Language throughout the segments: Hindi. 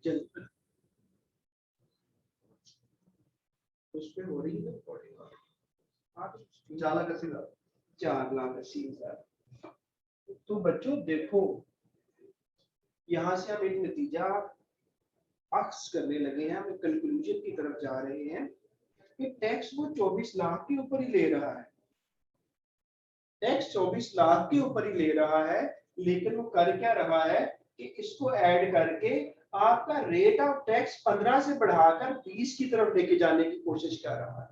जल्दी उस पे हो रही है रिकॉर्डिंग। 4,80,000। तो बच्चों देखो, यहां से हम एक नतीजा अक्स करने लगे हैं, हम कंक्लूजन की तरफ जा रहे हैं कि टैक्स वो 24 लाख के ऊपर ही ले रहा है, टैक्स 24 लाख के ऊपर ही ले रहा है, लेकिन वो कर क्या रहा है कि इसको ऐड करके आपका रेट ऑफ टैक्स 15 से बढ़ाकर 20 की तरफ लेके जाने की कोशिश कर रहा है।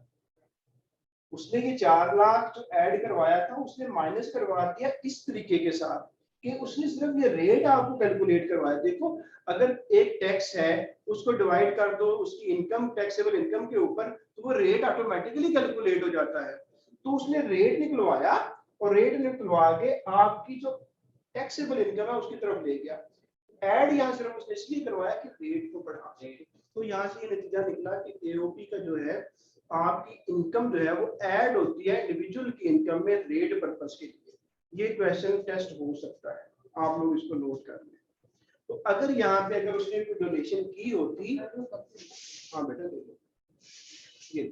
उसने ये 4 लाख जो ऐड करवाया था उसने माइनस करवा दिया इस तरीके के साथ कि उसने सिर्फ ये रेट आपको कैलकुलेट करवाया। देखो, अगर एक टैक्स है उसको डिवाइड कर दो उसकी इनकम, टैक्सेबल इनकम के ऊपर, तो वो रेट ऑटोमेटिकली कैलकुलेट हो जाता है। तो उसने रेट निकलवाया और रेट निकलवा के आपकी जो टैक्सेबल इनकम है उसकी तरफ ले गया। ऐड यहाँ सिर्फ उसने इसलिए करवाया कि रेट को बढ़ा दें। तो यहाँ से ये नतीजा निकला कि एओपी का जो है आपकी इनकम जो है वो ऐड होती है इंडिविजुअल की इनकम में रेट पर्पस के लिए। ये क्वेश्चन टेस्ट हो सकता है, आप लोग इसको नोट कर लें। तो अगर यहाँ पे अगर उसने कोई डोनेशन की होती, हाँ बेटा ले लो ये,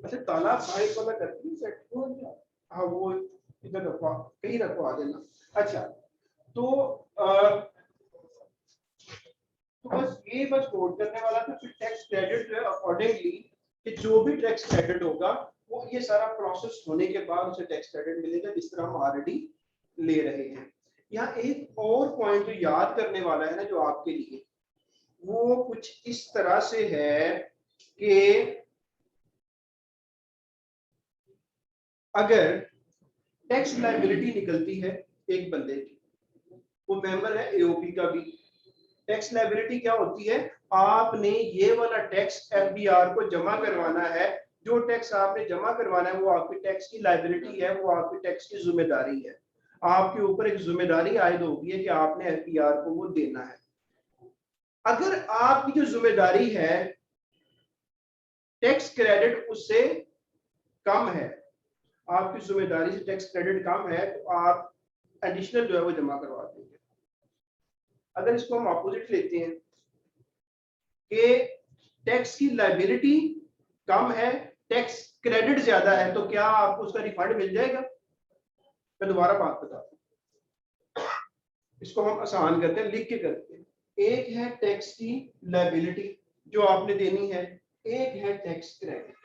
अच्छा ताला साइड वाला करती सेट हो गया, हाँ वो इधर रखवा कहीं रखवा देना। अच्छा तो बस ये बस नोट करने वाला था। फिर टैक्स क्रेडिट जो है अकॉर्डिंगली कि जो भी टैक्स क्रेडिट होगा वो ये सारा प्रोसेस होने के बाद उसे टैक्स क्रेडिट मिलेगा, जिस तरह हम ऑलरेडी ले रहे हैं। यहाँ एक और पॉइंट जो याद करने वाला है ना जो आपके लिए, वो कुछ इस तरह से है कि अगर टैक्स लायबिलिटी निकलती है एक बंदे की, वो मेंबर है एओपी का भी, टैक्स लायबिलिटी क्या होती है, आपने ये वाला टैक्स एफबीआर को जमा करवाना है, जो टैक्स आपने जमा करवाना है वो आपकी टैक्स की लायबिलिटी है, वो आपकी टैक्स की जिम्मेदारी है, आपके ऊपर एक जिम्मेदारी आयद होगी है कि आपने एफबीआर को वो देना है। अगर आपकी जो जिम्मेदारी है टैक्स क्रेडिट उससे कम है, आपकी जिम्मेदारी से टैक्स क्रेडिट कम है, तो आप एडिशनल जो है वो जमा करवा देंगे। अगर इसको हम ऑपोजिट लेते हैं कि टैक्स की लायबिलिटी कम है, टैक्स क्रेडिट ज्यादा है, तो क्या आपको उसका रिफंड मिल जाएगा? मैं दोबारा बात बताता हूं, इसको हम आसान करते हैं, लिख के करते हैं। एक है टैक्स की लायबिलिटी जो आपने देनी है, एक है tax credit.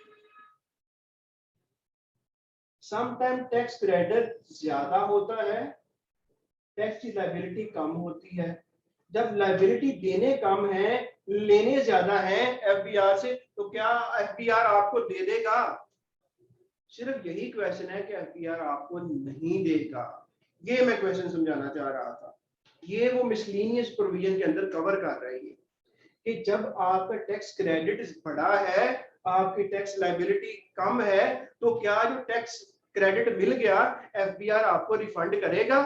Sometime tax credit ज्यादा होता है, टैक्स की लायबिलिटी कम होती है। जब लायबिलिटी देने कम है लेने ज्यादा है एफबीआर से, तो क्या एफबीआर आपको दे देगा? सिर्फ यही क्वेश्चन है कि एफबीआर आपको नहीं देगा। ये मैं क्वेश्चन समझाना चाह रहा था। ये वो मिसलेनियस प्रोविजन के अंदर कवर कर रही है कि जब आपका टैक्स क्रेडिट बड़ा है, आपकी टैक्स लायबिलिटी कम है, तो क्या जो टैक्स क्रेडिट मिल गया एफबीआर आपको रिफंड करेगा?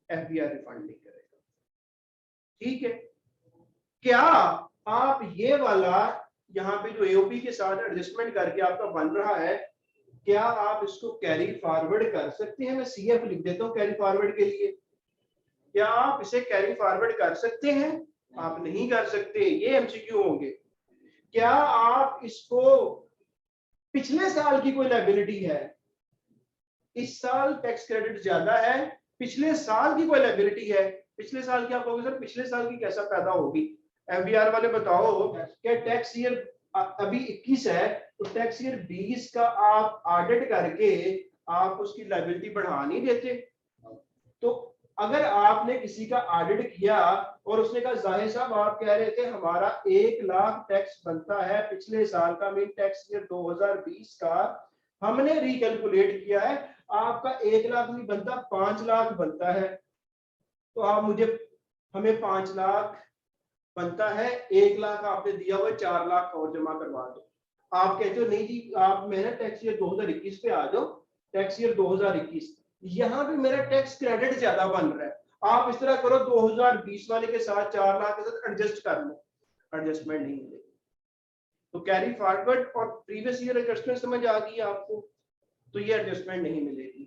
एफबीआर रिफंड नहीं करेगा। ठीक है, क्या आप ये वाला यहाँ पे जो एओपी के साथ एडजस्टमेंट करके आपका बन रहा है, क्या आप इसको कैरी फॉरवर्ड कर सकते हैं? मैं सीएफ लिख देता हूँ कैरी फॉरवर्ड के लिए। क्या आप इसे कैरी फॉरवर्ड कर सकते हैं? आप नहीं कर सकते, ये एमसीक्यू होंगे। क्या आप इसको, पिछले साल की कोई लायबिलिटी है, इस साल टैक्स क्रेडिट ज्यादा है, पिछले साल की कोई लायबिलिटी है, पिछले साल की आप कहोगे सर पिछले साल की कैसा पैदा होगी? एफबीआर वाले बताओ क्या टैक्स ईयर अभी 21 है, तो टैक्स ईयर 20 का आप ऑडिट करके आप उसकी लायबिलिटी बढ़ा नहीं देते? तो अगर आपने किसी का ऑडिट किया और उसने कहा जाहिर साहब आप कह रहे थे हमारा 1 लाख टैक्स बनता है पिछले साल का, मीन टैक्स ईयर 2020 का, हमने रिकैलकुलेट किया है आपका 1 लाख नहीं बनता 5 लाख बनता है, तो आप मुझे, हमें 5 लाख बनता है, 1 लाख आपने दिया हुआ 4 लाख और जमा करवा दो। आप कहते हो नहीं जी आप मेरा टैक्स ईयर 2021 पे आ जाओ, टैक्स ईयर 2021 यहाँ पे मेरा टैक्स क्रेडिट ज्यादा बन रहा है, आप इस तरह करो 2020 वाले के साथ 4 लाख के साथ एडजस्ट कर लो, एडजस्टमेंट नहीं मिलेगी। तो कैरी फॉरवर्ड और प्रीवियस ईयर एडजस्टमेंट समझ आ गई आपको, तो ये एडजस्टमेंट नहीं मिलेगी।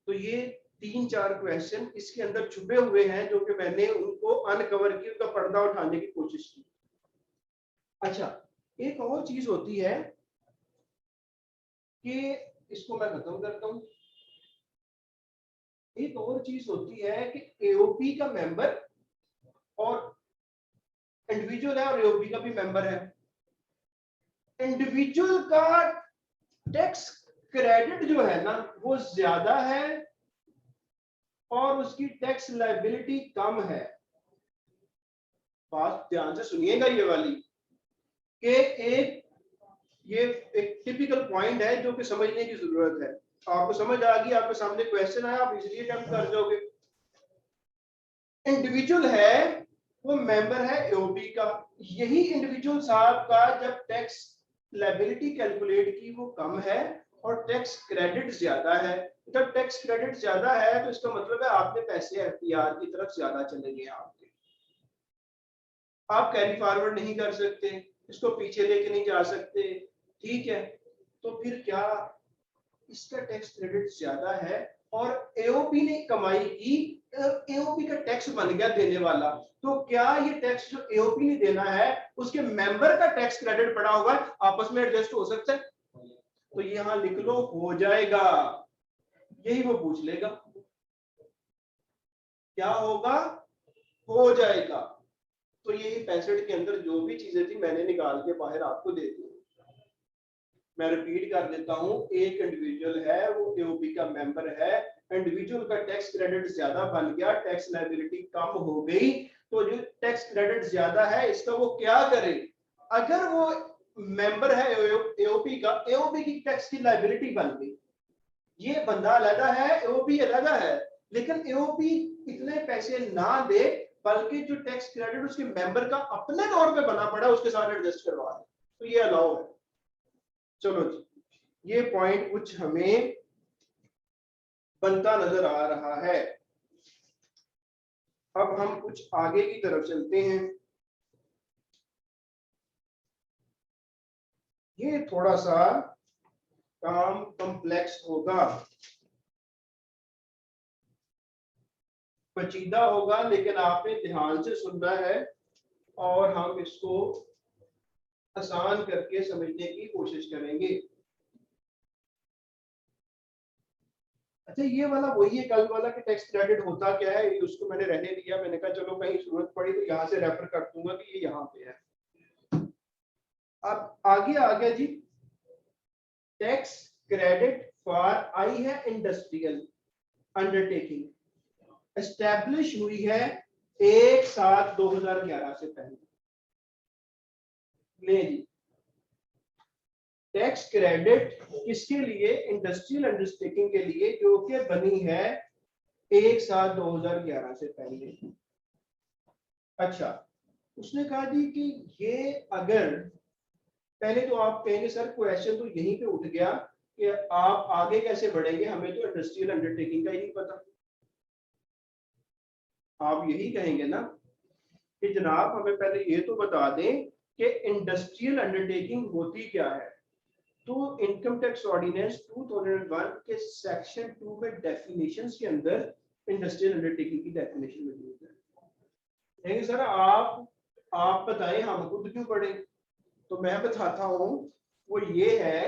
तो ये 3-4 क्वेश्चन इसके अंदर छुपे हुए हैं जो कि मैंने उनको अनकवर की, उनका पर्दा उठाने की कोशिश की। अच्छा, एक और चीज होती है कि इसको मैं खत्म करता हूं। एक और चीज होती है कि एओपी का मेंबर और इंडिविजुअल है और एओपी का भी मेंबर है। इंडिविजुअल का टैक्स क्रेडिट जो है ना वो ज्यादा है और उसकी टैक्स लायबिलिटी कम है। बात ध्यान से सुनिएगा ये वाली कि ये एक टिपिकल पॉइंट है जो कि समझने की जरूरत है। आपको समझ आ गई, आपके सामने क्वेश्चन आया, आप इजीली अटेम्प्ट कर जाओगे। इंडिविजुअल है वो मेंबर है एओपी का। यही इंडिविजुअल साहब का जब टैक्स लायबिलिटी कैलकुलेट की वो कम है और टैक्स क्रेडिट ज्यादा है। जब टैक्स क्रेडिट ज्यादा है तो इसका मतलब है आपके पैसे एफपीआर की तरफ ज्यादा चलेंगे। आपके आप कैरी फॉरवर्ड नहीं कर सकते, इसको पीछे लेके नहीं जा सकते, ठीक है। तो फिर क्या इसका टैक्स क्रेडिट ज्यादा है और एओपी ने कमाई की, एओपी का टैक्स बन गया देने वाला, तो क्या ये टैक्स जो एओपी ने देना है उसके मेंबर का टैक्स क्रेडिट पड़ा हुआ है, आपस में एडजस्ट हो सकता है? तो यहां लिख लो हो जाएगा, यही वो पूछ लेगा क्या होगा, हो जाएगा। तो ये 65 के अंदर जो भी चीजें थी मैंने निकाल के बाहर आपको दे दी। मैं रिपीट कर देता हूं, एक इंडिविजुअल है वो एओपी का मेंबर है, इंडिविजुअल का टैक्स क्रेडिट ज्यादा बन गया, टैक्स लायबिलिटी कम हो गई। तो जो टैक्स क्रेडिट ज्यादा है इसका वो क्या करे, अगर वो मेंबर है एओपी का, एओपी की टैक्स की लायबिलिटी बन गई। ये बंदा अलग है, एओपी अलग है, लेकिन एओपी इतने पैसे ना दे बल्कि जो टैक्स क्रेडिट उसके मेंबर का अपने तौर पे बना पड़ा उसके साथ एडजस्ट करवा दे, तो ये अलाउ है। चलो जी, ये पॉइंट कुछ हमें बनता नजर आ रहा है। अब हम कुछ आगे की तरफ चलते हैं। ये थोड़ा सा काम कॉम्प्लेक्स होगा, पेचीदा होगा, लेकिन आपने ध्यान से सुनना है और हम इसको आसान करके समझने की कोशिश करेंगे। अच्छा, ये वाला वही है कल वाला कि टैक्स क्रेडिट होता क्या है, उसको मैंने रहने दिया। मैंने कहा चलो कहीं जरूरत पड़ी तो यहाँ से रेफर कर दूंगा कि ये यहाँ पे है। अब आगे आ गया जी, टैक्स क्रेडिट फॉर आई है इंडस्ट्रियल अंडरटेकिंग, एस्टैब्लिश हुई है 1/7/2011 से पहले। ले जी, टैक्स क्रेडिट किसके लिए, इंडस्ट्रियल अंडरटेकिंग के लिए, जो कि बनी है 1/7/2011 से पहले। अच्छा, उसने कहा जी कि ये अगर, पहले तो आप कहेंगे सर क्वेश्चन तो यहीं पे उठ गया कि आप आगे कैसे बढ़ेंगे, हमें तो इंडस्ट्रियल अंडरटेकिंग का ही नहीं पता। आप यही कहेंगे ना कि जनाब हमें पहले ये तो बता दें कि इंडस्ट्रियल अंडरटेकिंग होती क्या है। तो इनकम टैक्स ऑर्डिनेंस 2001 के सेक्शन 2 में डेफिनेशंस के अंदर इंडस्ट्रियल अंडरटेकिंग की डेफिनेशन मौजूद है। सर आप बताएं हम खुद क्यों पढ़े, तो मैं बताता हूं, वो ये है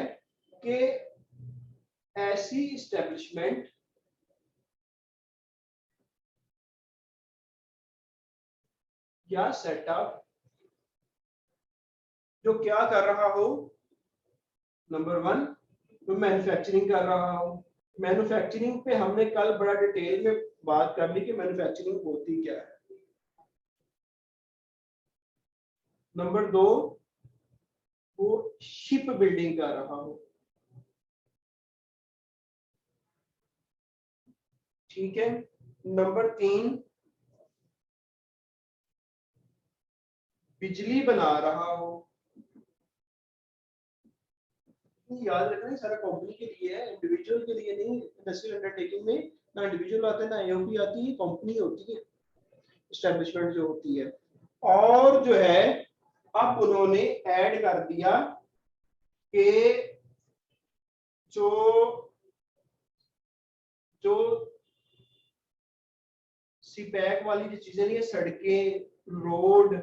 कि ऐसी इस्टेब्लिशमेंट या सेटअप जो क्या कर रहा हो, नंबर 1 तो मैन्युफैक्चरिंग कर रहा हो। मैन्युफैक्चरिंग पे हमने कल बड़ा डिटेल में बात कर ली कि मैन्युफैक्चरिंग होती क्या है। नंबर 2 वो शिप बिल्डिंग कर रहा हो, ठीक है। नंबर 3 बिजली बना रहा हो। याद रखना सारा कंपनी के लिए है, इंडिविजुअल के लिए नहीं। इंडस्ट्रियल अंडरटेकिंग में ना इंडिविजुअल आता है ना एओपी आती है, कंपनी होती है, एस्टेब्लिशमेंट जो होती है। और जो है अब उन्होंने ऐड कर दिया कि जो जो सीपैक वाली जो चीजें नहीं है, सड़कें, रोड,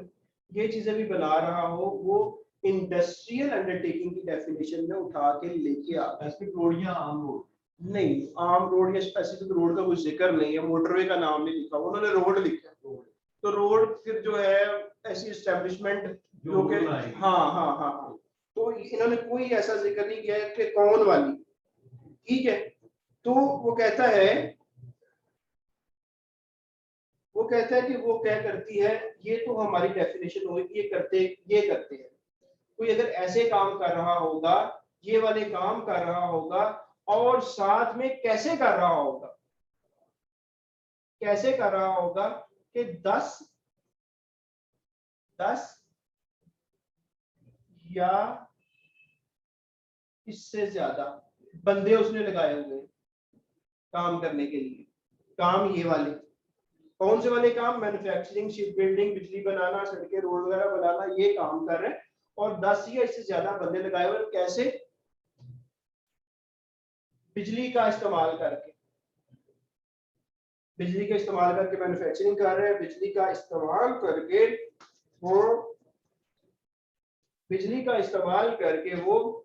ये चीजें भी बना रहा हो, वो इंडस्ट्रियल अंडरटेकिंग की डेफिनेशन में उठा के लेके आता है। स्पेसिफिक रोड या आम रोड? नहीं, आम रोड या स्पेसिफिक रोड का कोई जिक्र नहीं है, मोटरवे का नाम नहीं लिखा, उन्होंने रोड लिखा है। तो रोड फिर जो है ऐसी एस्टेब्लिशमेंट जो कि हाँ, तो इन्होंने कोई ऐसा जिक्र नहीं किया है कि कौन वाली, ठीक है। तो वो कहता है कि वो क्या करती है, ये तो हमारी डेफिनेशन हुई कि ये करते हैं। कोई अगर ऐसे काम कर रहा होगा, ये वाले काम कर रहा होगा, और साथ में कैसे कर रहा होगा, कि 10 या इससे ज्यादा बंदे उसने लगाए हुए काम करने के लिए। काम ये वाले कौन से वाले काम? मैन्युफैक्चरिंग, शिप बिल्डिंग, बिजली बनाना, सड़कें, रोड वगैरह बनाना, ये काम कर रहे हैं, और 10 या इससे ज्यादा बंदे लगाए हुए। कैसे? बिजली का इस्तेमाल करके मैन्युफैक्चरिंग कर रहे हैं, बिजली का इस्तेमाल करके वो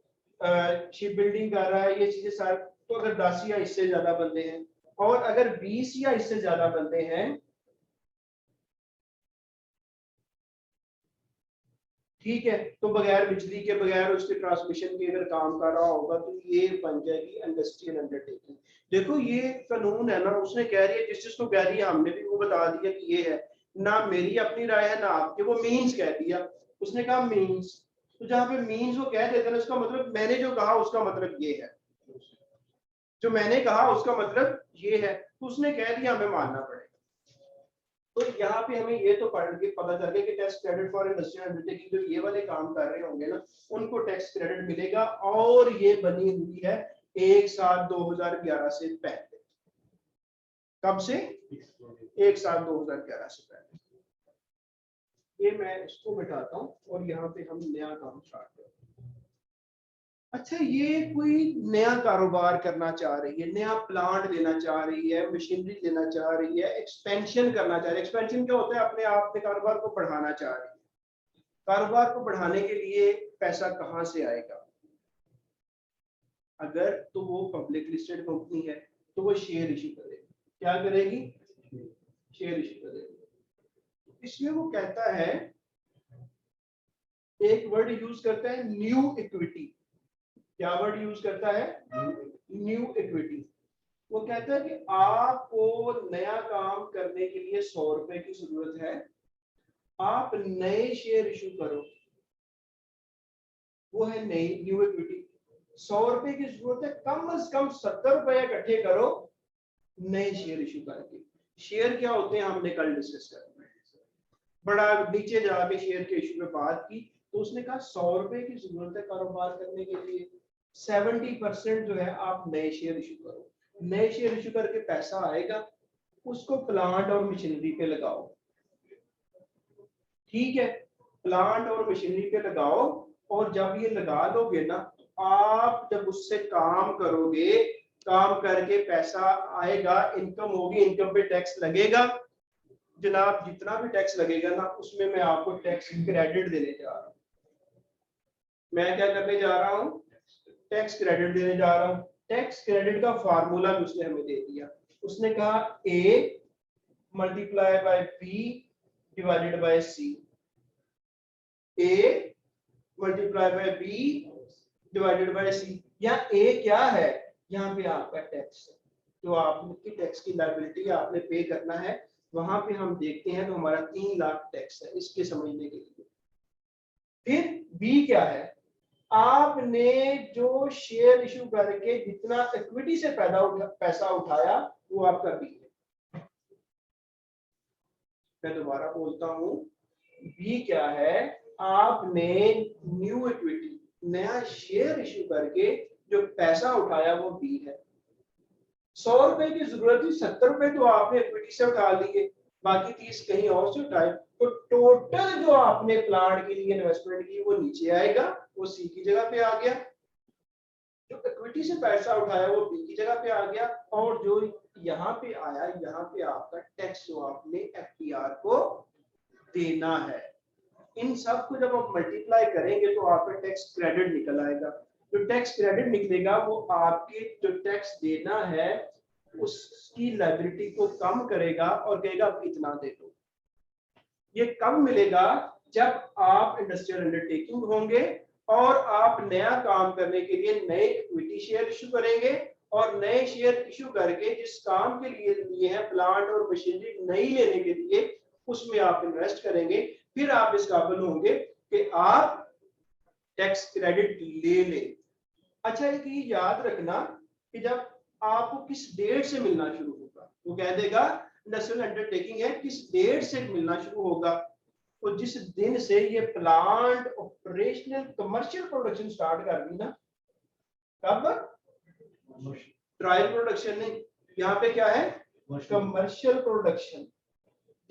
शिप बिल्डिंग कर रहा है, ये चीजें सारी। तो अगर 10 या इससे ज्यादा बंदे हैं, और अगर 20 या इससे ज्यादा बंदे हैं, ठीक है, तो बगैर बिजली के, बगैर उसके ट्रांसमिशन के अगर काम कर रहा होगा, तो ये बन जाएगी इंडस्ट्रियल अंडरटेकिंग। देखो ये कानून है ना, उसने कह रही है, जिस चीज को कह रही है हमने भी वो बता दिया कि ये है ना, मेरी अपनी राय है ना आपकी, वो मीन्स कह दिया, उसने कहा मीन्स। तो जहां पे मीन्स वो कह देते हैं, उसका मतलब मैंने जो कहा उसका मतलब ये है, जो मैंने कहा उसका मतलब ये है, तो उसने कह दिया, हमें मानना पड़ेगा। तो यहाँ पे हमें ये तो पढ़ के पता चल गया कि tax credit for industrial undertaking, जो ये वाले काम कर रहे होंगे ना, उनको टैक्स क्रेडिट मिलेगा, और ये बनी हुई है 1/7/2011 से पहले। कब से? 1/7/2011 से पहले। ये मैं इसको मिटाता हूँ और यहाँ पे हम नया काम स्टार्ट करते हैं। अच्छा, ये कोई नया कारोबार करना चाह रही है, नया प्लांट लेना चाह रही है, मशीनरी लेना चाह रही है, एक्सपेंशन करना चाह रही है। एक्सपेंशन क्या होता है? अपने आप के कारोबार को बढ़ाना चाह रही है। कारोबार को बढ़ाने के लिए पैसा कहाँ से आएगा? अगर तो वो पब्लिक लिस्टेड कंपनी है, तो वो शेयर इश्यू करेगी। क्या करेगी? शेयर इश्यू करेगी। इसमें वो कहता है, एक वर्ड यूज करता है, न्यू इक्विटी। क्या वर्ड यूज करता है? New equity. वो कहता है कि आपको नया काम करने के लिए 100 रुपए की जरूरत है, आप नए शेयर इशू करो, वो है नई न्यू इक्विटी। 100 रुपए की जरूरत है, कम से कम 70 रुपए इकट्ठे करो नए शेयर इशू करके। शेयर क्या होते हैं हमने कल डिस्कस कर, बड़ा नीचे जाके शेयर के इशू पे बात की, तो उसने कहा 100 रुपए की जरूरत है कारोबार करने के लिए, 70% जो है आप नए शेयर इशू करो। नए शेयर इशू करके पैसा आएगा, उसको प्लांट और मशीनरी पे लगाओ। ठीक है, प्लांट और मशीनरी पे लगाओ, और जब ये लगा लोगे ना, आप जब उससे काम करोगे, काम करके पैसा आएगा, इनकम होगी, इनकम पे टैक्स लगेगा जनाब। जितना भी टैक्स लगेगा ना, उसमें मैं आपको टैक्स क्रेडिट देने जा रहा हूँ। मैं क्या करने जा रहा हूँ? टैक्स क्रेडिट देने जा रहा हूँ। टैक्स क्रेडिट का फार्मूला भी उसने हमें दे दिया। उसने कहा A multiply by B divided by C। A multiply by B divided by C। यहाँ A क्या है? यहाँ पे आपका टैक्स है, जो आपकी टैक्स की लायबिलिटी आपने पे करना है। वहां पे हम देखते हैं तो हमारा 3 लाख टैक्स है, इसके समझने के लिए। फिर B क्या है? आपने जो शेयर इशू करके जितना इक्विटी से पैसा उठाया, वो आपका बी है। मैं दोबारा बोलता हूं, बी क्या है? आपने न्यू इक्विटी, नया शेयर इशू करके जो पैसा उठाया, वो बी है। 100 रुपए की जरूरत थी, 70 रुपए तो आपने इक्विटी से उठा लिए, बाकी 30 कहीं और से उठाए, तो टोटल जो आपने प्लांट के लिए इन्वेस्टमेंट की वो नीचे आएगा, वो सी की जगह पे आ गया। जो इक्विटी से पैसा उठाया वो बी की जगह पे आ गया, और जो यहाँ पे आया, यहाँ पे आपका टैक्स जो आपने एफटीआर को देना है। इन सब को जब आप मल्टीप्लाई करेंगे तो आपका टैक्स क्रेडिट निकल आएगा। जो टैक्स क्रेडिट निकलेगा वो आपके जो टैक्स देना है उसकी लायबिलिटी को कम करेगा और कहेगा अब इतना दे दो। ये कब मिलेगा? जब आप इंडस्ट्रियल अंडरटेकिंग होंगे और आप नया काम करने के लिए नए इक्विटी शेयर इशू करेंगे और नए शेयर इशू करके जिस काम के लिए हैं प्लांट और मशीनरी नई लेने के लिए उसमें आप इन्वेस्ट करेंगे, फिर आप इस काबिल होंगे कि आप टैक्स क्रेडिट ले लें। अच्छा एक ये याद रखना कि जब आपको किस डेट से मिलना शुरू होगा, वो कह देगा इंडस्ट्रियल अंडरटेकिंग है किस डेट से मिलना शुरू होगा, तो जिस दिन से ये plant operational commercial production start कर दी ना, कब? ट्रायल प्रोडक्शन नहीं, यहाँ पे क्या है? Commercial production.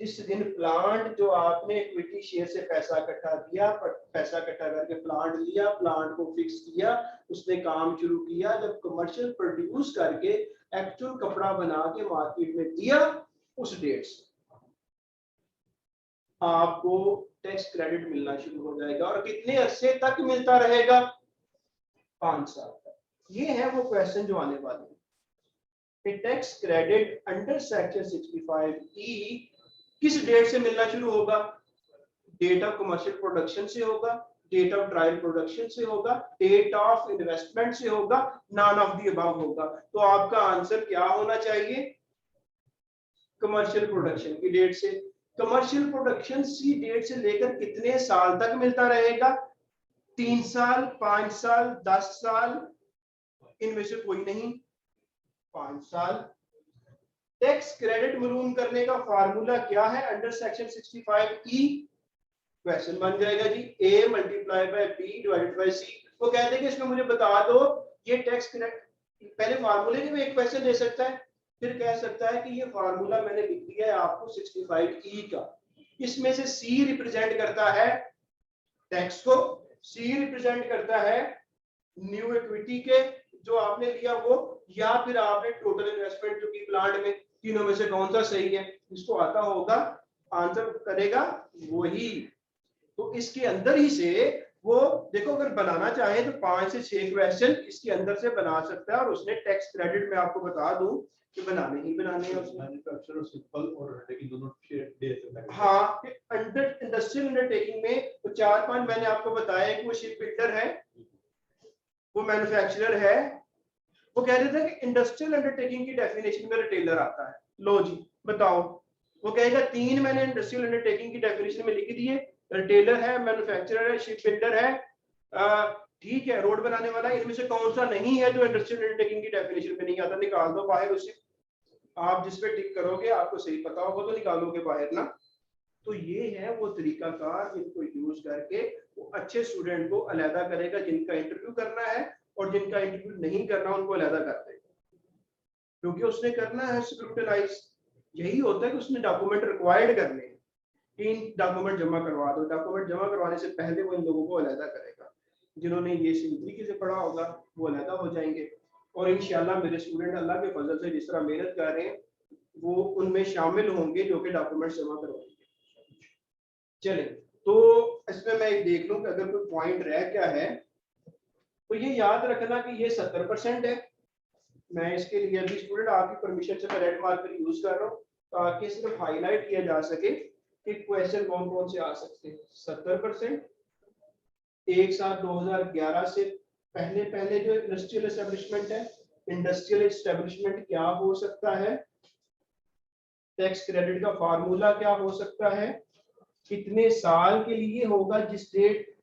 जिस दिन प्लांट जो आपने इक्विटी शेयर से पैसा इकट्ठा किया, पैसा इकट्ठा करके प्लांट लिया, प्लांट को फिक्स किया, उसने काम शुरू किया, जब कमर्शियल प्रोड्यूस करके एक्चुअल कपड़ा बना के मार्केट में दिया, उस डेट से आपको टैक्स क्रेडिट मिलना शुरू हो जाएगा। और कितने अरसे तक मिलता रहेगा? 5 साल तक। ये है वो क्वेश्चन जो आने वाले हैं। Tax credit under section 65E किस डेट से मिलना शुरू होगा? डेट ऑफ कमर्शियल प्रोडक्शन से होगा, डेट ऑफ ट्रायल प्रोडक्शन से होगा, डेट ऑफ इन्वेस्टमेंट से होगा, नॉन ऑफ द अबव होगा। तो आपका आंसर क्या होना चाहिए? कमर्शियल प्रोडक्शन की डेट से। कमर्शियल प्रोडक्शन सी डेट से लेकर कितने साल तक मिलता रहेगा? 3 साल, 5 साल, 10 साल? इनमें से कोई नहीं, 5 साल। टैक्स क्रेडिट मालूम करने का फार्मूला क्या है अंडर सेक्शन 65E? क्वेश्चन बन जाएगा जी A multiply by B divided by C। वो कहते हैं कि इसमें मुझे बता दो ये टैक्स क्रेडिट, पहले फार्मूले में एक क्वेश्चन दे सकता है, फिर कह सकता है कि ये फार्मूला मैंने लिख दिया है आपको 65E का। इसमें से C रिप्रेजेंट करता है टैक्स को, C रिप्रेजेंट करता है न्यू इक्विटी के जो आपने लिया वो, या फिर आपने टोटल इन्वेस्टमेंट जो की प्लांट में, तीनों में से कौन सा सही है? इसको आता होगा, आंसर करेगा वही। तो इसके अंदर ही से वो देखो, अगर बनाना चाहे तो 5 से 6 क्वेश्चन इसके अंदर से बना सकता है। और उसने टैक्स क्रेडिट में आपको बता दूं कि बनाने ही बनाने हैं उसमें। मैन्युफैक्चरर और सिंपल और अंडरटेकिंग दोनों दे सकता है। हाँ, अंडर इंडस्ट्रियल अंडरटेकिंग में तो 4-5 मैंने आपको बताया कि वो शिप बिल्डर है, वो मैन्युफैक्चरर है। वो कह रहे थे कि इंडस्ट्रियल अंडरटेकिंग की डेफिनेशन में रिटेलर आता है। लो जी बताओ, वो कहेगा 3 मैंने इंडस्ट्रियल अंडरटेकिंग की डेफिनेशन में लिख दिए, रिटेलर है, मैन्युफैक्चरर है, शिप बिल्डर है, ठीक है, रोड बनाने वाला है, इनमें से कौन सा नहीं है जो इंडस्ट्रियल अंडरटेकिंग की डेफिनेशन में नहीं आता? निकाल दो बाहर उसे, आप जिस पे टिक करोगे आपको सही पता होगा तो निकालोगे बाहर ना। तो ये है वो तरीकाकार जिनको यूज करके वो अच्छे स्टूडेंट को अलहदा करेगा, जिनका इंटरव्यू करना है और जिनका इंटरव्यू नहीं करना उनको अलहदा कर देगा, क्योंकि उसने करना है स्क्रूटनाइज। यही होता है कि उसने डॉक्यूमेंट रिक्वायर्ड करने हैं, 3 डॉक्यूमेंट जमा करवा दो, डॉक्यूमेंट जमा करवाने से पहले वो इन लोगों को अलहदा करेगा। जिन्होंने ये सही तरीके से पढ़ा होगा वो अलहदा हो जाएंगे, और इंशाल्लाह मेरे स्टूडेंट अल्लाह के फजल से जिस तरह मेहनत कर रहे हैं वो उनमें शामिल होंगे जो कि डॉक्यूमेंट जमा करवाएंगे। चले तो इसमें मैं देख लूं कि अगर कोई पॉइंट रह क्या है, तो ये याद रखना कि ये 70% है। मैं इसके लिए अभी स्टूडेंट आपकी परमिशन से मैं रेड मार्कर यूज कर रहा हूँ ताकि सिर्फ हाईलाइट किया जा सके कि क्वेश्चन कौन कौन से आ सकते हैं। 70% एक साल 2011 से पहले पहले जो इंडस्ट्रियल एस्टेब्लिशमेंट है, इंडस्ट्रियल एस्टेब्लिशमेंट क्या हो सकता है, टैक्स क्रेडिट का फार्मूला क्या हो सकता है, कितने साल के लिए होगा, जिस डेट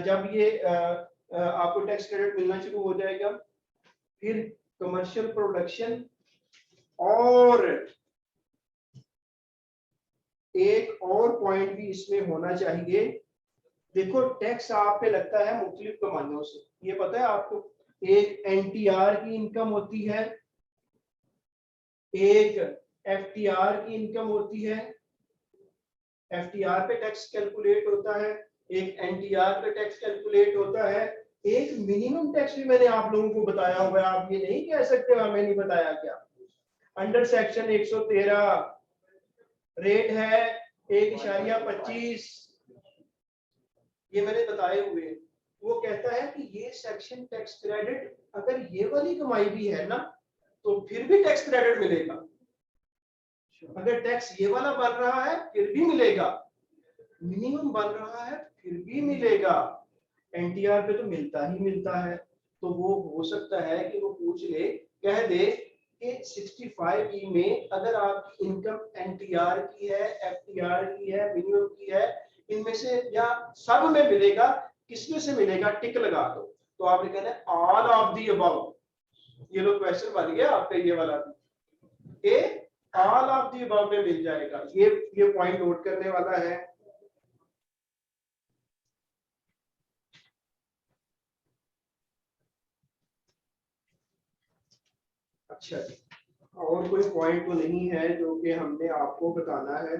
जब ये आपको टैक्स क्रेडिट मिलना शुरू हो जाएगा, फिर कमर्शियल प्रोडक्शन, और एक और पॉइंट भी इसमें होना चाहिए। देखो टैक्स आप पे लगता है मुख्तलिफ कमाइयों से, ये पता है आपको। एक एनटीआर की इनकम होती है, एक एफटीआर की इनकम होती है, एफटीआर पे टैक्स कैलकुलेट होता है, एक एनटीआर पे टैक्स कैलकुलेट होता है, एक मिनिमम टैक्स भी मैंने आप लोगों को बताया हुआ है। आप ये नहीं कह सकते हमें नहीं बताया क्या। अंडर सेक्शन 113 रेट है 1.25, ये मैंने बताए हुए हैं। वो कहता है कि ये सेक्शन टैक्स क्रेडिट अगर ये वाली कमाई भी है ना तो फिर भी टैक्स क्रेडिट मिलेगा, अगर टैक्स ये वाला बन रहा है फिर भी मिलेगा, मिनिमम बन रहा है फिर भी मिलेगा, एनटीआर पे तो मिलता ही मिलता है। तो वो हो सकता है कि वो पूछ ले, कह दे कि 65E में अगर आपकी इनकम एनटीआर की है, एफटीआर की है, मिनिमम की है, इनमें से या सब में मिलेगा, किसमें से मिलेगा, टिक लगा दो। तो आपने कहना है ऑल ऑफ दी अबव। ये लो क्वेश्चन बन गया आपका ये वाला भी, ऑल ऑफ दी अबव में मिल जाएगा। ये पॉइंट नोट करने वाला है। अच्छा जी, और कोई पॉइंट तो नहीं है जो कि हमने आपको बताना है?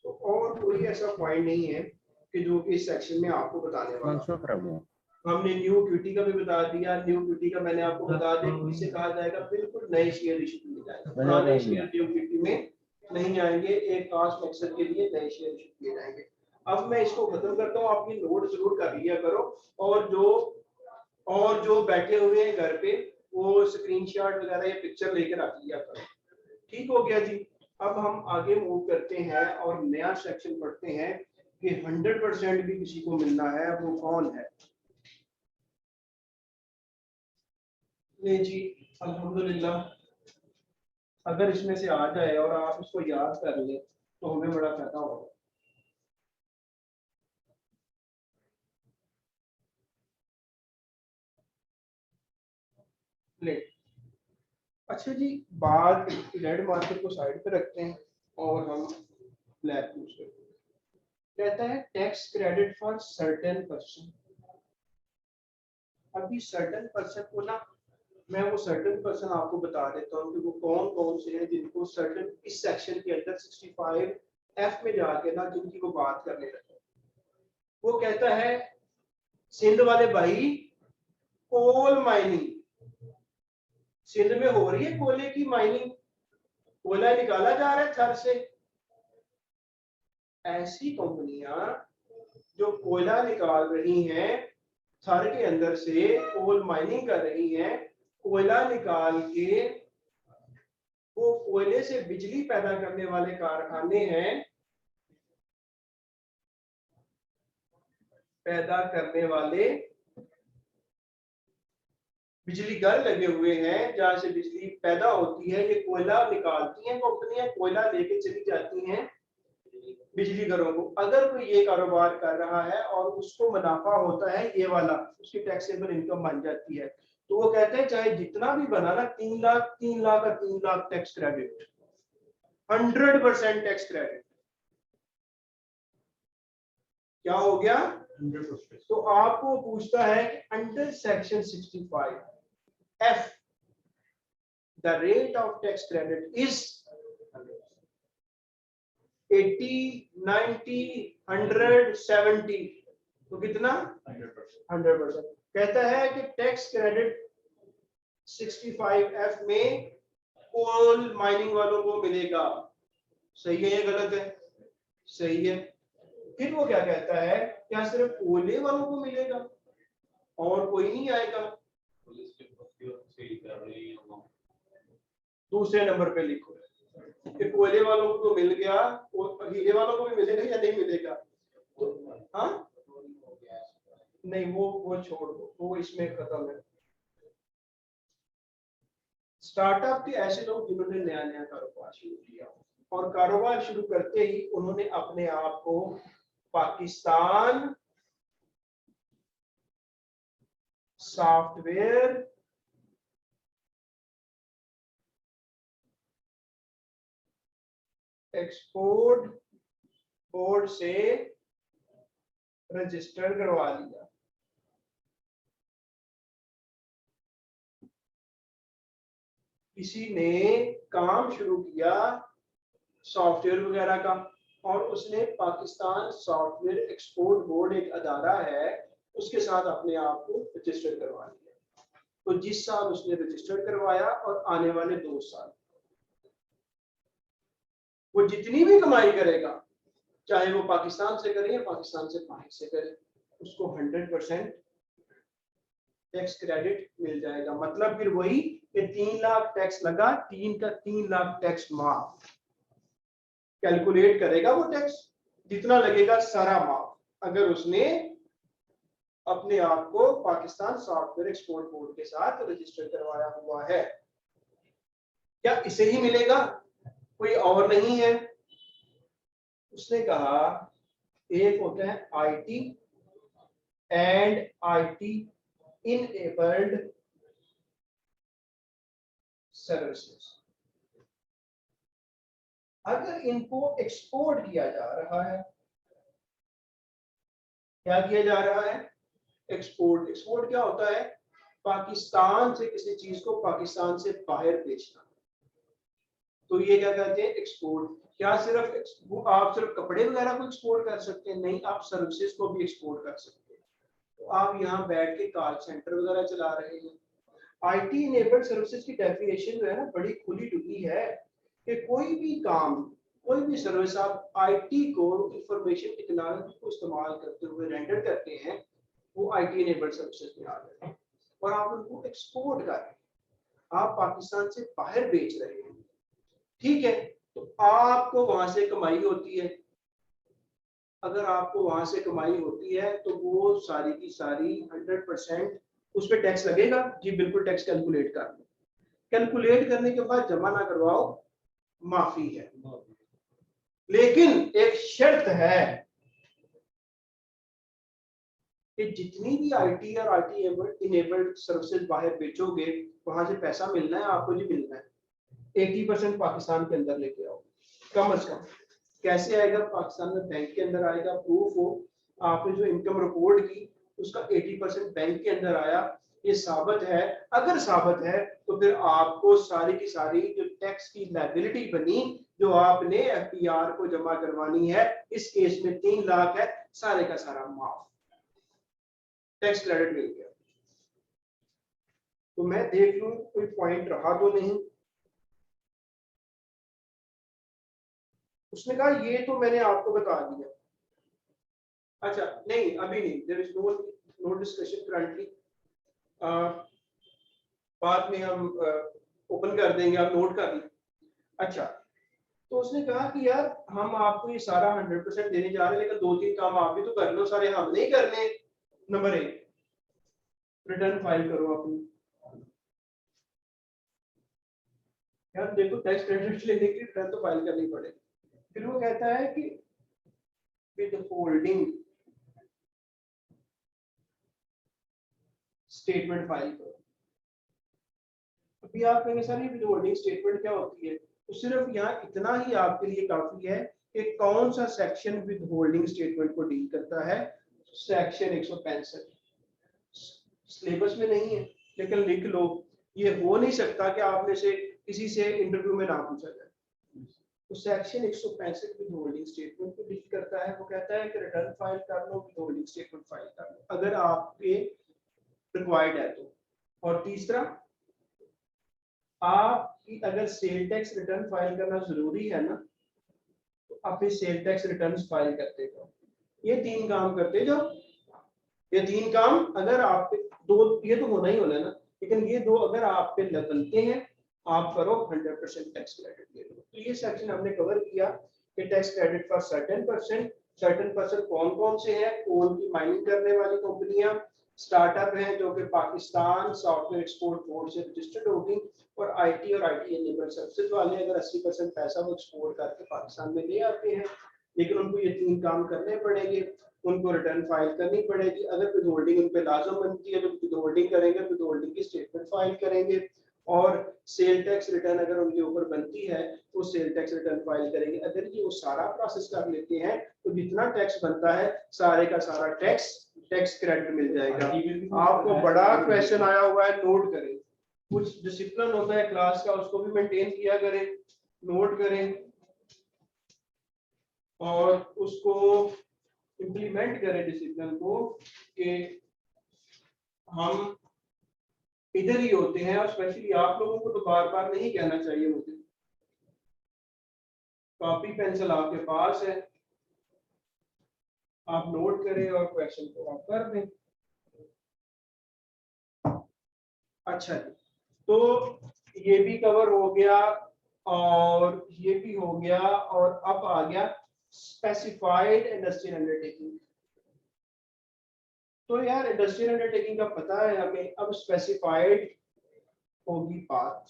तो और कोई ऐसा पॉइंट नहीं है कि जो कि इस सेक्शन में आपको बताने वाला। हमने न्यू क्यूटी का भी बता दिया। न्यू क्यूटी का मैंने आपको बता दिया कि इसे कहा जाएगा बिल्कुल नए शेयर इशू किए जाएंगे, पुराने शेयर न्यू क्यूटी में नहीं आएंगे, एक खास मकसद के लिए नए शेयर इशू किए जाएंगे। अब मैं इसको खत्म करता हूँ, आपकी नोट जरूर कर लिया करो, और जो बैठे हुए हैं घर पे वो स्क्रीनशॉट वगैरह या पिक्चर लेकर रख लिया करो। ठीक हो गया जी। अब हम आगे मूव करते हैं और नया सेक्शन पढ़ते हैं कि 100% भी किसी को मिलना है, वो कौन है। नहीं जी, अल्हम्दुलिल्लाह, अगर इसमें से आ जाए और आप इसको याद कर लें तो हमें बड़ा फायदा होगा। ले, अच्छा जी, बाद रेड मार्केट को साइड पे रखते हैं और हम ब्लैक यूज करते हैं। कहता है tax credit for certain person. अभी सर्टेन पर्सन को ना, मैं वो सर्टेन पर्सन आपको बता देता हूँ कि वो कौन कौन से हैं जिनको सर्टेन इस सेक्शन के अंदर 65F में जाके ना जिनकी वो बात करने लगे। वो कहता है सिंध वाले भाई, कोल माइनिंग सिंध में हो रही है, कोयले की माइनिंग, कोयला निकाला जा रहा है थर से। ऐसी कंपनियां जो कोयला निकाल रही हैं थर के अंदर से, कोल माइनिंग कर रही हैं, कोयला निकाल के वो कोयले से बिजली पैदा करने वाले कारखाने हैं, पैदा करने वाले बिजली घर लगे हुए हैं जहां से बिजली पैदा होती है। ये कोयला निकालती हैं कंपनियां, कोयला लेके चली जाती हैं बिजली घरों को। अगर कोई ये कारोबार कर रहा है और उसको मुनाफा होता है ये वाला, उसकी टैक्सेबल इनकम बन जाती है, तो वो कहते हैं चाहे जितना भी बना ना, 3 लाख 3 लाख का 3 lakh tax credit, 100% tax credit. क्या हो गया? 100%। तो आपको पूछता है कि under section 65F the rate of tax credit is 80, 90, 100, 70, तो कितना? 100%। कहता है कि टैक्स क्रेडिट 65F में कोल माइनिंग वालों को मिलेगा। सही है या गलत है? सही है। फिर वो क्या कहता है, क्या सिर्फ कोयले वालों को मिलेगा और कोई नहीं आएगा? दूसरे नंबर पे लिखो कि कोयले वालों को तो मिल गया, हीरे वालों को भी मिलेगा या नहीं मिलेगा? तो हाँ, नहीं वो छोड़ दो, वो इसमें खत्म है। स्टार्टअप के ऐसे लोग जिन्होंने नया नया कारोबार शुरू किया और कारोबार शुरू करते ही उन्होंने अपने आप को पाकिस्तान सॉफ्टवेयर एक्सपोर्ट बोर्ड से रजिस्टर करवा लिया। किसी ने काम शुरू किया सॉफ्टवेयर वगैरह का और उसने पाकिस्तान सॉफ्टवेयर एक्सपोर्ट बोर्ड एक अदारा है, उसके साथ अपने आप को रजिस्टर करवा लिया। तो जिस साल उसने रजिस्टर करवाया और आने वाले 2 साल वो जितनी भी कमाई करेगा, चाहे वो पाकिस्तान से करे या पाकिस्तान से बाहर से करे, उसको 100% टैक्स क्रेडिट मिल जाएगा। मतलब फिर वही कि 3 लाख टैक्स लगा, 3 लाख टैक्स माफ। कैलकुलेट करेगा वो टैक्स, जितना लगेगा सारा माफ, अगर उसने अपने आप को पाकिस्तान सॉफ्टवेयर एक्सपोर्ट बोर्ड के साथ रजिस्टर करवाया हुआ है। क्या इसे ही मिलेगा, कोई और नहीं है? उसने कहा एक होता है IT and IT enabled services. अगर इनको एक्सपोर्ट किया जा रहा है, क्या किया जा रहा है? एक्सपोर्ट। एक्सपोर्ट क्या होता है? पाकिस्तान से किसी चीज को पाकिस्तान से बाहर बेचना, तो ये क्या कहते हैं? एक्सपोर्ट। क्या सिर्फ आप सिर्फ कपड़े वगैरह को एक्सपोर्ट कर सकते हैं? नहीं, आप सर्विसेज को भी एक्सपोर्ट कर सकते हैं। तो आप यहाँ बैठ के कॉल सेंटर वगैरह चला रहे हैं। आईटी इनेबल्ड सर्विसेज की डेफिनेशन जो है ना, बड़ी खुली डुली है कि कोई भी काम, कोई भी सर्विस आप आईटी को, इंफॉर्मेशन टेक्नोलॉजी को इस्तेमाल करते हुए रेंडर करते हैं, वो आईटी इनेबल्ड सर्विसेज में आ गए हैं। और आप उनको एक्सपोर्ट कर रहे हैं, आप पाकिस्तान से बाहर बेच रहे हैं, ठीक है? तो आपको वहां से कमाई होती है। अगर आपको वहां से कमाई होती है तो वो सारी की सारी 100% उस पर टैक्स लगेगा। जी बिल्कुल, टैक्स कैलकुलेट कर लो। कैलकुलेट करने के बाद जमा ना करवाओ, माफी है। लेकिन एक शर्त है कि जितनी भी आईटी और आईटी इनेबल्ड सर्विसेज बाहर बेचोगे, वहां से पैसा मिलना है आपको, जी मिलना है। 80% पाकिस्तान के अंदर लेके आओ, कम से कम। कैसे आएगा? पाकिस्तान में बैंक के अंदर आएगा, प्रूफ हो आपने जो इनकम रिपोर्ट की उसका 80% बैंक के अंदर आया, ये साबित है। अगर साबित है तो फिर आपको सारी की सारी जो टैक्स की लायबिलिटी बनी, जो आपने एफपीआर को जमा करवानी है, इस केस में 3 लाख है, सारे का सारा माफ, टैक्स क्रेडिट मिल गया। तो मैं देख लूं कोई पॉइंट रहा तो नहीं। उसने कहा ये तो मैंने आपको बता दिया। अच्छा नहीं, अभी नहीं, there is no discussion currently. बाद में हम ओपन कर देंगे, आप नोट कर लें। अच्छा, तो उसने कहा कि यार हम आपको ये सारा 100% देने जा रहे हैं, लेकिन 2-3 काम आप भी तो कर लो, सारे हम नहीं करने। नंबर 1, रिटर्न फाइल करो अपनी। यार देखो, टैक्स क्रेडिट लेने की रिटर्न तो फाइल करनी पड़ेगी। फिर वो कहता है कि विद होल्डिंग स्टेटमेंट फाइल करो। अभी आप कहेंगे सर ये विद होल्डिंग स्टेटमेंट क्या होती है? तो सिर्फ यहाँ इतना ही आपके लिए काफी है कि कौन सा सेक्शन विद होल्डिंग स्टेटमेंट को डील करता है। सेक्शन 165 सिलेबस में नहीं है, लेकिन लिख लो। ये हो नहीं सकता कि आपने से किसी से इंटरव्यू में ना पूछा जाए। तो सेक्शन 165 विद होल्डिंग स्टेटमेंट को डील करता है। वो कहता है कि रिटर्न फाइल कर लो, विद होल्डिंग स्टेटमेंट फाइल कर लो अगर आपके रिक्वायर्ड है तो। और तीसरा, आपकी अगर सेल टैक्स रिटर्न फाइल करना जरूरी है ना, तो अपने सेल टैक्स रिटर्न फाइल करते जाओ। ये 3 काम करते जाओ। ये 3 काम अगर आप पे, 2 ये तो होना ही होना है ना, लेकिन ये 2 अगर आप पे बनते हैं, आप करो 100% टैक्स क्रेडिट ले लो। तो ये सेक्शन हमने कवर किया कि tax credit for certain person कौन कौन से हैं। कोल की माइनिंग करने वाली कंपनियां, स्टार्टअप हैं जो कि पाकिस्तान सॉफ्टवेयर एक्सपोर्ट बोर्ड से रजिस्टर्ड होगी, और आईटी और आईटी इनेबल्ड सर्विसेज वाले अगर 80% पैसा वो एक्सपोर्ट करके पाकिस्तान में ले आते हैं, लेकिन उनको ये 3 काम करने पड़ेंगे। उनको रिटर्न फाइल करनी पड़ेगी, अगर विद होल्डिंग उन पे लाजम बनती है तो विद होल्डिंग करेंगे, विद होल्डिंग की स्टेटमेंट फाइल करेंगे। और सेल टैक्स रिटर्न अगर उनके ऊपर बनती है तो सेल टैक्स रिटर्न फाइल करेंगे। अगर ये वो सारा प्रोसेस कर लेते हैं तो जितना टैक्स बनता है सारे का सारा टैक्स क्रेडिट मिल जाएगा। आपको बड़ा क्वेश्चन आया हुआ है, नोट करें। कुछ डिसिप्लिन होता है क्लास का, उसको भी मेंटेन किया करें, नोट करें और उसको इम्प्लीमेंट करें डिसिप्लिन को कि हम इधर ही होते हैं, और स्पेशली आप लोगों को तो बार बार नहीं कहना चाहिए मुझे। कॉपी पेंसिल आपके पास है, आप नोट करें और क्वेश्चन को आप कर दें। अच्छा जी, तो ये भी कवर हो गया और ये भी हो गया, और अब आ गया स्पेसिफाइड इंडस्ट्रियल अंडरटेकिंग। तो यार इंडस्ट्रियल अंडरटेकिंग का पता है हमें, अब स्पेसिफाइड होगी बात।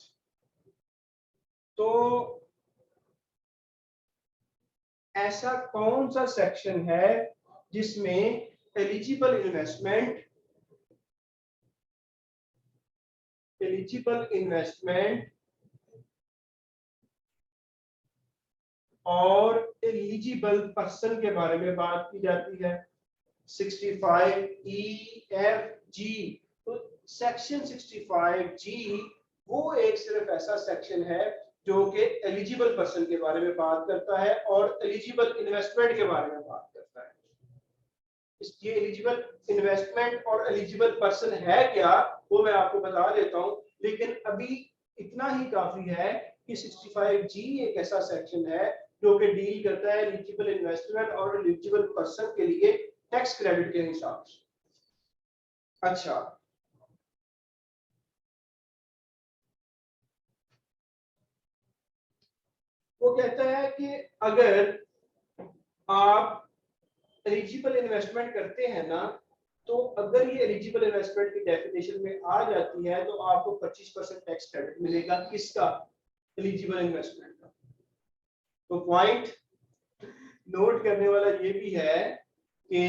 तो ऐसा कौन सा सेक्शन है जिसमें एलिजिबल इन्वेस्टमेंट और एलिजिबल पर्सन के बारे में बात की जाती है? 65E-F-G। तो सेक्शन 65G वो एक सिर्फ ऐसा सेक्शन है जो कि एलिजिबल पर्सन के बारे में बात करता है और एलिजिबल इन्वेस्टमेंट के बारे में बात करता है। इसलिए एलिजिबल इन्वेस्टमेंट और एलिजिबल पर्सन है क्या वो मैं आपको बता देता हूं, लेकिन अभी इतना ही काफी है कि 65G एक ऐसा सेक्शन है जो कि डील करता है एलिजिबल इन्वेस्टमेंट और एलिजिबल पर्सन के लिए टैक्स क्रेडिट के हिसाब से। अच्छा, वो कहता है कि अगर आप एलिजिबल इन्वेस्टमेंट करते हैं ना, तो अगर ये एलिजिबल इन्वेस्टमेंट की डेफिनेशन में आ जाती है तो आपको 25% टैक्स क्रेडिट मिलेगा। किसका? एलिजिबल इन्वेस्टमेंट का। तो पॉइंट नोट करने वाला ये भी है कि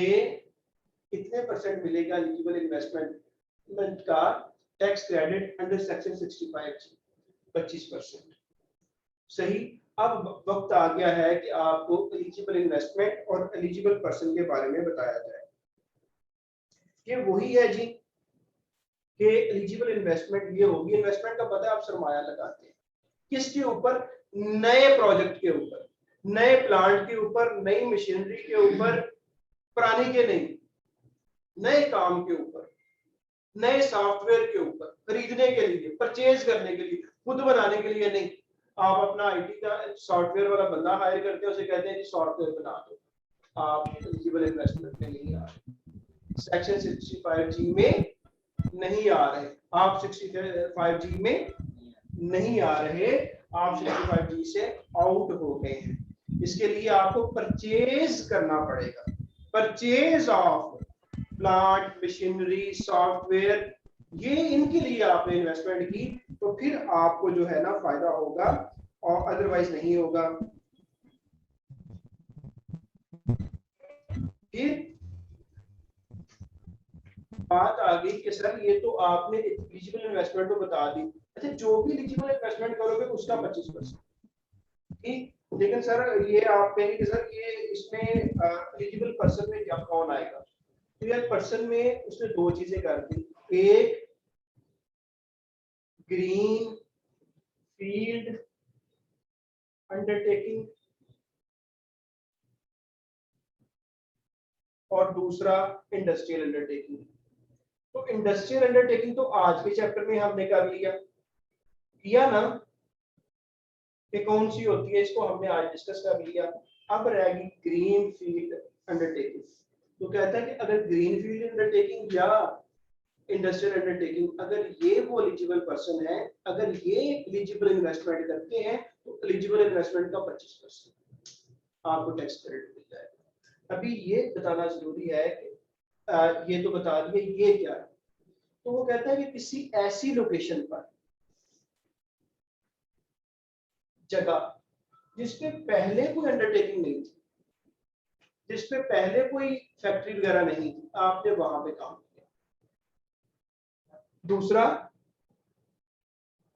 कितने परसेंट मिलेगा एलिजिबल इन्वेस्टमेंट का tax credit under section 65G? 25%। सही। अब वक्त आ गया है कि आपको एलिजिबल इन्वेस्टमेंट और एलिजिबल पर्सन के बारे में बताया जाए। ये वही है जी कि एलिजिबल इन्वेस्टमेंट ये होगी, इन्वेस्टमेंट का पता है आप सरमाया लगाते हैं किसके ऊपर? नए प्रोजेक्ट के ऊपर, नए प्लांट के ऊपर, नई मशीनरी के ऊपर, पुरानी के नहीं, नए काम के ऊपर, नए सॉफ्टवेयर के ऊपर, खरीदने के लिए, परचेज करने के लिए, खुद बनाने के लिए नहीं। आप अपना आईटी का सॉफ्टवेयर वाला बंदा हायर करते हैं, उसे कहते हैं जी सॉफ्टवेयर बना दो, आप एलिजिबल इन्वेस्टमेंट में नहीं आ रहे, सेक्शन 65G में नहीं आ रहे, आप 65G में नहीं आ रहे, आप 65G से आउट हो गए हैं। इसके लिए आपको परचेज करना पड़ेगा, purchase of plant, machinery, software, ये इनके लिए आपने इन्वेस्टमेंट की तो फिर आपको जो है ना फायदा होगा, और अदरवाइज नहीं होगा। फिर बात आ गई कि सर ये तो आपने एलिजिबल इन्वेस्टमेंट तो बता दी, अच्छा जो भी एलिजिबल इन्वेस्टमेंट करोगे उसका 25%, ठीक। लेकिन सर ये आप कहेंगे कि सर ये इसमें एलिजिबल पर्सन में क्या कौन आएगा? तो यार पर्सन में उसने दो चीजें कर दी, एक ग्रीन फील्ड अंडरटेकिंग और दूसरा इंडस्ट्रियल अंडरटेकिंग। तो इंडस्ट्रियल अंडरटेकिंग तो आज के चैप्टर में हमने कर लिया ना कि कौन सी होती है, इसको हमने आज डिस्कस कर लिया। अब रहेगी ग्रीन फील्ड अंडरटेकिंग। तो कहता है कि अगर ग्रीन फील्ड अंडरटेकिंग या इंडस्ट्रियल अंडरटेकिंग, अगर ये वो एलिजिबल पर्सन है, अगर ये एलिजिबल इन्वेस्टमेंट करते हैं तो एलिजिबल इन्वेस्टमेंट का 25% आपको टैक्स क्रेडिट मिल जाएगा। अभी ये बताना जरूरी है कि ये तो बता दिए ये क्या है। तो वो कहता है कि किसी ऐसी लोकेशन पर, जगह जिसपे पहले कोई अंडरटेकिंग नहीं थी, जिसपे पहले कोई फैक्ट्री वगैरह नहीं थी, आपने वहां पे काम किया। दूसरा,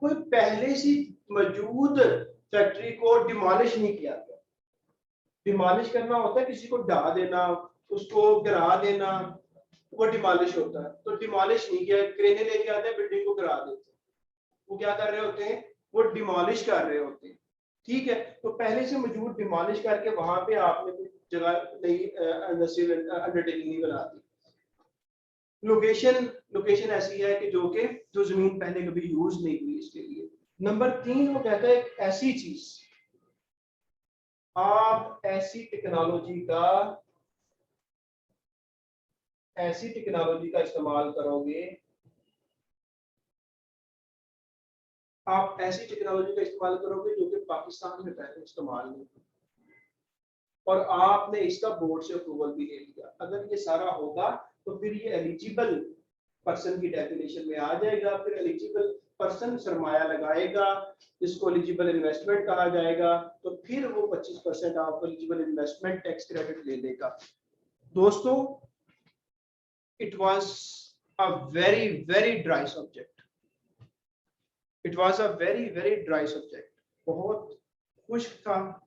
कोई पहले से मौजूद फैक्ट्री को डिमोलिश नहीं किया गया। डिमोलिश करना होता है किसी को ढा देना, उसको गिरा देना, वो डिमोलिश होता है। तो डिमोलिश नहीं किया, क्रेने लेके आते हैं बिल्डिंग को गिरा देते हैं, वो क्या कर रहे होते हैं? वो डिमोलिश कर रहे होते हैं, ठीक है। तो पहले से मौजूद डिमोलिश करके वहां पे आपने कोई जगह नई इंडस्ट्रियल अंडरटेकिंग नहीं बनाती। लोकेशन ऐसी है कि जो जमीन पहले कभी यूज नहीं हुई इसके लिए। नंबर 3 वो कहता है एक ऐसी चीज, आप ऐसी टेक्नोलॉजी का इस्तेमाल करोगे, आप ऐसी टेक्नोलॉजी का इस्तेमाल करोगे जो कि पाकिस्तान में पहले इस्तेमाल नहीं हुई, और आपने इसका बोर्ड से अप्रूवल भी ले लिया। अगर ये सारा होगा तो फिर ये एलिजिबल पर्सन की डेफिनेशन में आ जाएगा। फिर एलिजिबल पर्सन सरमाया लगाएगा, इसको एलिजिबल इन्वेस्टमेंट कहा जाएगा, तो फिर वो 25% आपको एलिजिबल इन्वेस्टमेंट टैक्स क्रेडिट ले लेगा। दोस्तों, it was a very very dry subject, it was a very very dry subject, बहुत खुश्क था।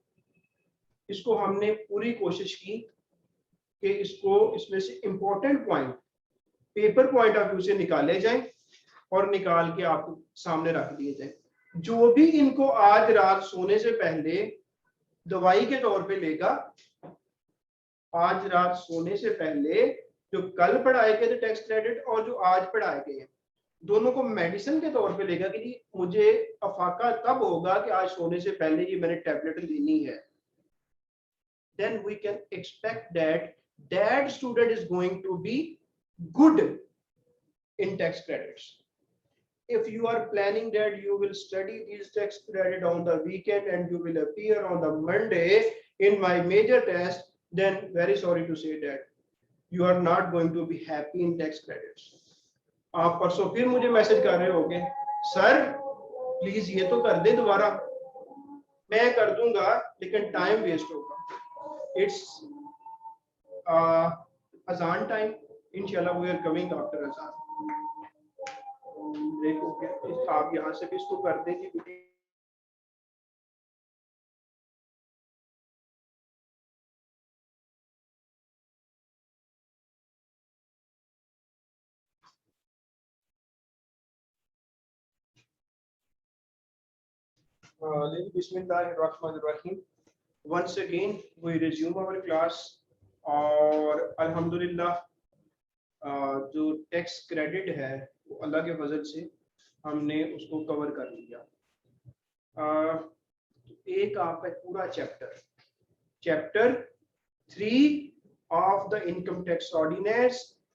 इसको हमने पूरी कोशिश की कि इसमें से important point paper point of view से निकाले जाएं और निकाल के आपको सामने रख दिए जाए। जो भी इनको आज रात सोने से पहले दवाई के तौर पे लेगा, आज रात सोने से पहले जो कल पढ़ाए गए थे टैक्स क्रेडिट और जो आज पढ़ाए गए हैं, दोनों को मेडिसिन के तौर पे लेगा कि जी मुझे अफाका तब होगा कि आज सोने से पहले ये मैंने टैबलेट लेनी है। Then we can expect that student is going to be good in tax credits. If you are planning that you will study these tax credit on the weekend and you will appear on the Monday in my major test, then very sorry to say that you are not going to be happy in tax credits. आप परसों फिर मुझे मैसेज कर रहे होगे, सर प्लीज ये तो कर दे दोबारा। मैं कर दूंगा लेकिन टाइम वेस्ट होगा। It's azan time. Inshallah we are coming after azan. देखो आप यहाँ से भी इसको कर दें कि Bismillahirrahmanirrahim. Once again we resume our class और अल्हम्दुलिल्लाह जो टैक्स क्रेडिट है वो अल्लाह के फजल से हमने उसको कवर कर लिया। एक आपका पूरा chapter 3 of the income tax ordinance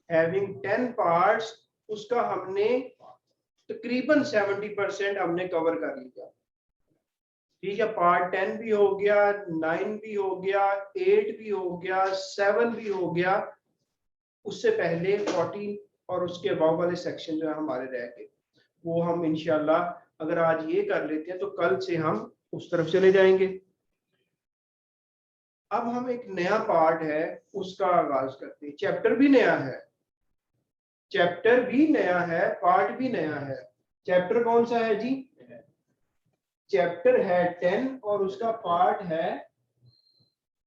having 10 parts, उसका हमने तकरीबन 70% हमने कवर कर लिया। ठीक है, पार्ट 10 भी हो गया, 9 भी हो गया, 8 भी हो गया, 7 भी हो गया। उससे पहले 14 और उसके अबाव वाले सेक्शन जो है हमारे रह गए, वो हम इंशाल्लाह अगर आज ये कर लेते हैं तो कल से हम उस तरफ चले जाएंगे। अब हम एक नया पार्ट है उसका आगाज करते हैं। चैप्टर भी नया है, पार्ट भी नया है। चैप्टर कौन सा है जी? चैप्टर है 10 और उसका पार्ट है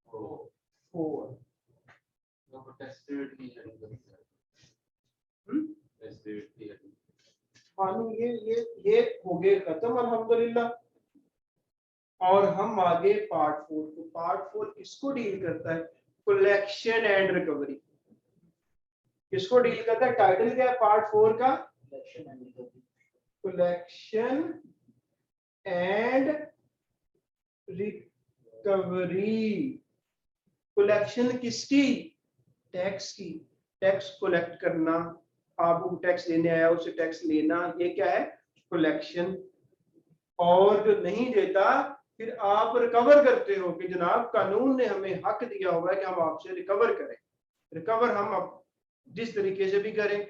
4। ये हो गए खत्म अल्हम्दुलिल्लाह। और हम आगे पार्ट 4। तो पार्ट 4 किसको डील करता है? Collection and recovery. किसको डील करता है? टाइटल क्या है पार्ट 4 का? Collection and recovery. कलेक्शन किसकी? टैक्स की। टैक्स कलेक्ट करना, आपको टैक्स देने आया उसे टैक्स लेना, ये क्या है? कलेक्शन। और जो नहीं देता फिर आप रिकवर करते हो कि जनाब कानून ने हमें हक दिया हुआ है कि हम आपसे रिकवर करें। रिकवर हम जिस तरीके से भी करें,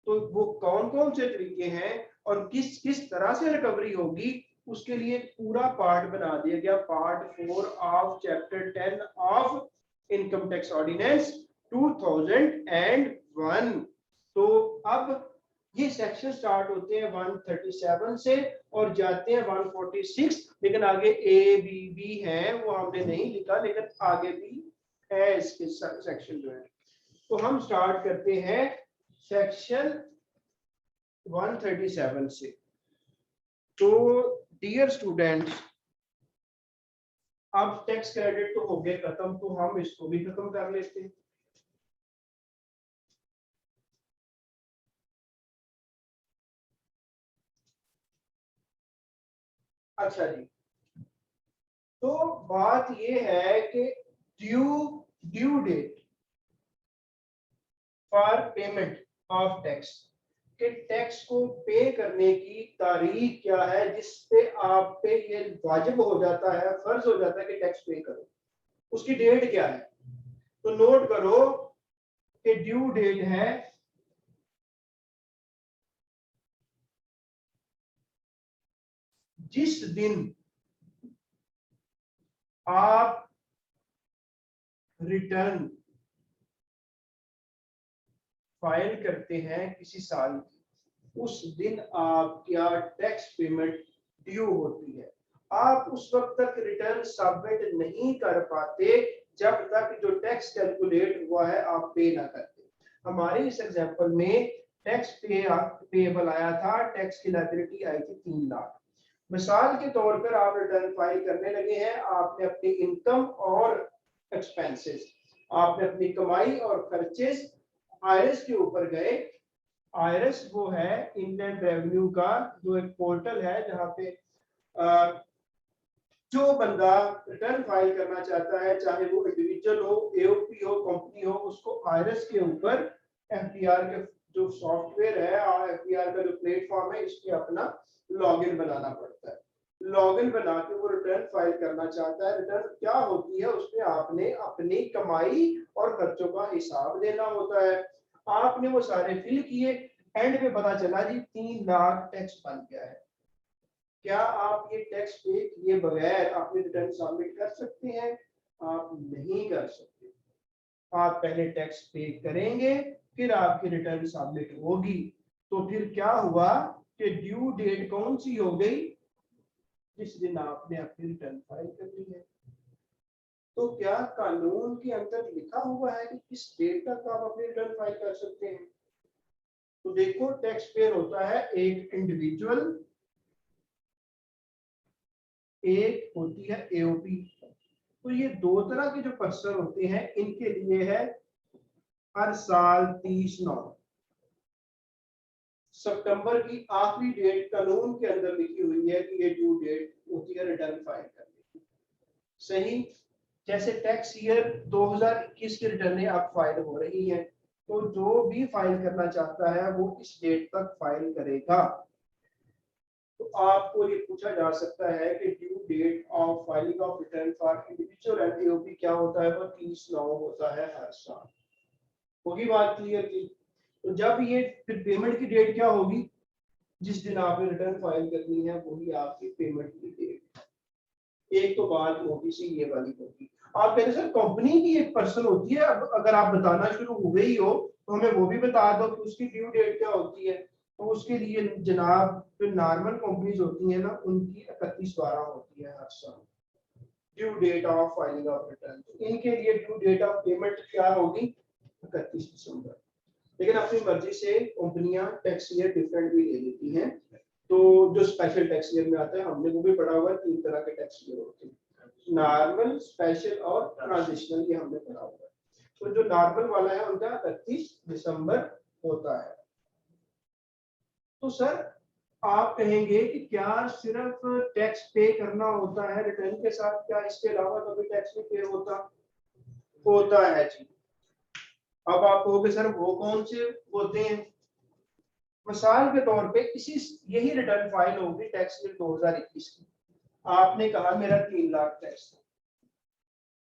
तो वो कौन कौन से तरीके हैं और किस किस तरह से रिकवरी होगी, उसके लिए पूरा पार्ट बना दिया गया। Part 4 of chapter 10 of income tax ordinance 2001। तो अब ये सेक्शन स्टार्ट होते हैं 137 से और जाते हैं 146, लेकिन आगे ए बी बी है वो हमने नहीं लिखा, लेकिन आगे भी है इसके सेक्शन जो है। तो हम स्टार्ट करते हैं सेक्शन 137 से। तो डियर स्टूडेंट्स, अब टैक्स क्रेडिट तो हो गए खत्म, तो हम इसको भी खत्म कर लेते हैं। अच्छा जी, तो बात ये है कि due date for payment of tax, कि टैक्स को पे करने की तारीख क्या है जिस पे आप पे ये वाजिब हो जाता है, फर्ज हो जाता है कि टैक्स पे करो, उसकी डेट क्या है। तो नोट करो कि ड्यू डेट है जिस दिन आप रिटर्न फाइल करते हैं किसी साल की, उस दिन आपका टैक्स पेमेंट ड्यू होती है। आप उस वक्त तक रिटर्न सबमिट नहीं कर पाते जब तक जो टैक्स कैलकुलेट हुआ है आप पे ना करते। हमारे इस एग्जांपल में टैक्स पेएबल आया था, टैक्स की लायबिलिटी आई थी 3 लाख। मिसाल के तौर पर आप रिटर्न फाइल करने लगे हैं, आपने अपनी इनकम और एक्सपेंसेस, आपने अपनी कमाई और खर्चेस आईआरएस के ऊपर गए। आईआरएस वो है इंडियन रेवेन्यू का जो एक पोर्टल है जहां पे जो बंदा रिटर्न फाइल करना चाहता है, चाहे वो इंडिविजुअल हो, एओपी हो, कंपनी हो, उसको आईआरएस के ऊपर एफडीआर के जो सॉफ्टवेयर है और एफडीआर का जो प्लेटफॉर्म है, इसके अपना लॉगिन बनाना पड़ता है। लॉगिन बना के वो रिटर्न फाइल करना चाहता है। रिटर्न क्या होती है, उसमें आपने अपनी कमाई और खर्चों का हिसाब देना होता है। आपने वो सारे फिल किए, एंड में पता चला जी 3 लाख टैक्स बन गया है। क्या आप ये टैक्स पे किए बगैर अपनी रिटर्न सबमिट कर सकते हैं? आप नहीं कर सकते। आप पहले टैक्स पे करेंगे, फिर आपकी रिटर्न सबमिट होगी। तो फिर क्या हुआ कि ड्यू डेट कौन सी हो गई? जिस दिन आपने अपनी रिटर्न फाइल कर ली है। तो क्या कानून के अंदर लिखा हुआ है कि किस डेट तक आप अपनी रिटर्न फाइल कर सकते हैं? तो देखो, टैक्स पेयर होता है एक इंडिविजुअल, एक होती है एओपी। तो ये दो तरह के जो पर्सन होते हैं, इनके लिए है हर साल 30/9 सितंबर की आखिरी डेट कानून के अंदर लिखी हुई है कि ये ड्यू डेट होती है रिटर्न फाइल करने की। सही। जैसे टैक्स ईयर 2021 की रिटर्न अब फाइल हो रही है, तो जो भी फाइल करना चाहता है वो इस डेट तक फाइल करेगा। तो आपको ये पूछा जा सकता है कि due date of filing of return for individual and AOP क्या होता है? वो 30/9 होता है हर साल। होगी बात क्लियर की? तो जब ये फिर पेमेंट की डेट क्या होगी? जिस दिन आपने रिटर्न फाइल करनी है वही आपकी पेमेंट की डेट। एक तो बात होगी सी ये वाली होगी। आप कहते सर कंपनी की एक पर्सन होती है, अब अगर आप बताना शुरू हुए ही हो तो हमें वो भी बता दो कि उसकी ड्यू डेट क्या होती है। तो उसके लिए जनाब जो नॉर्मल कंपनीज होती है ना, उनकी 31/12 होती है हर साल due date of filing of return. इनके लिए ड्यू डेट ऑफ पेमेंट क्या होगी? 31 दिसंबर। लेकिन अपनी मर्जी से कंपनियां टैक्स ईयर डिफरेंट भी ले लेती हैं। तो जो स्पेशल टैक्स ईयर में आता है, हमने वो भी पढ़ा हुआ है, 3 तरह के टैक्स ईयर होते हैं, नॉर्मल, स्पेशल और ट्रांजिशनल, ये हमने पढ़ा हुआ है। तो जो नॉर्मल वाला है उनका 31 दिसंबर होता है। तो सर आप कहेंगे कि क्या सिर्फ टैक्स पे करना होता है रिटर्न के साथ, क्या इसके अलावा कभी टैक्स नहीं पे होता है जी? अब आप कहोगे सर वो कौन से होते हैं? मिसाल के तौर पे इसी यही रिटर्न फाइल होगी टैक्स ईयर 2021 की। आपने कहा मेरा 3 लाख टैक्स था,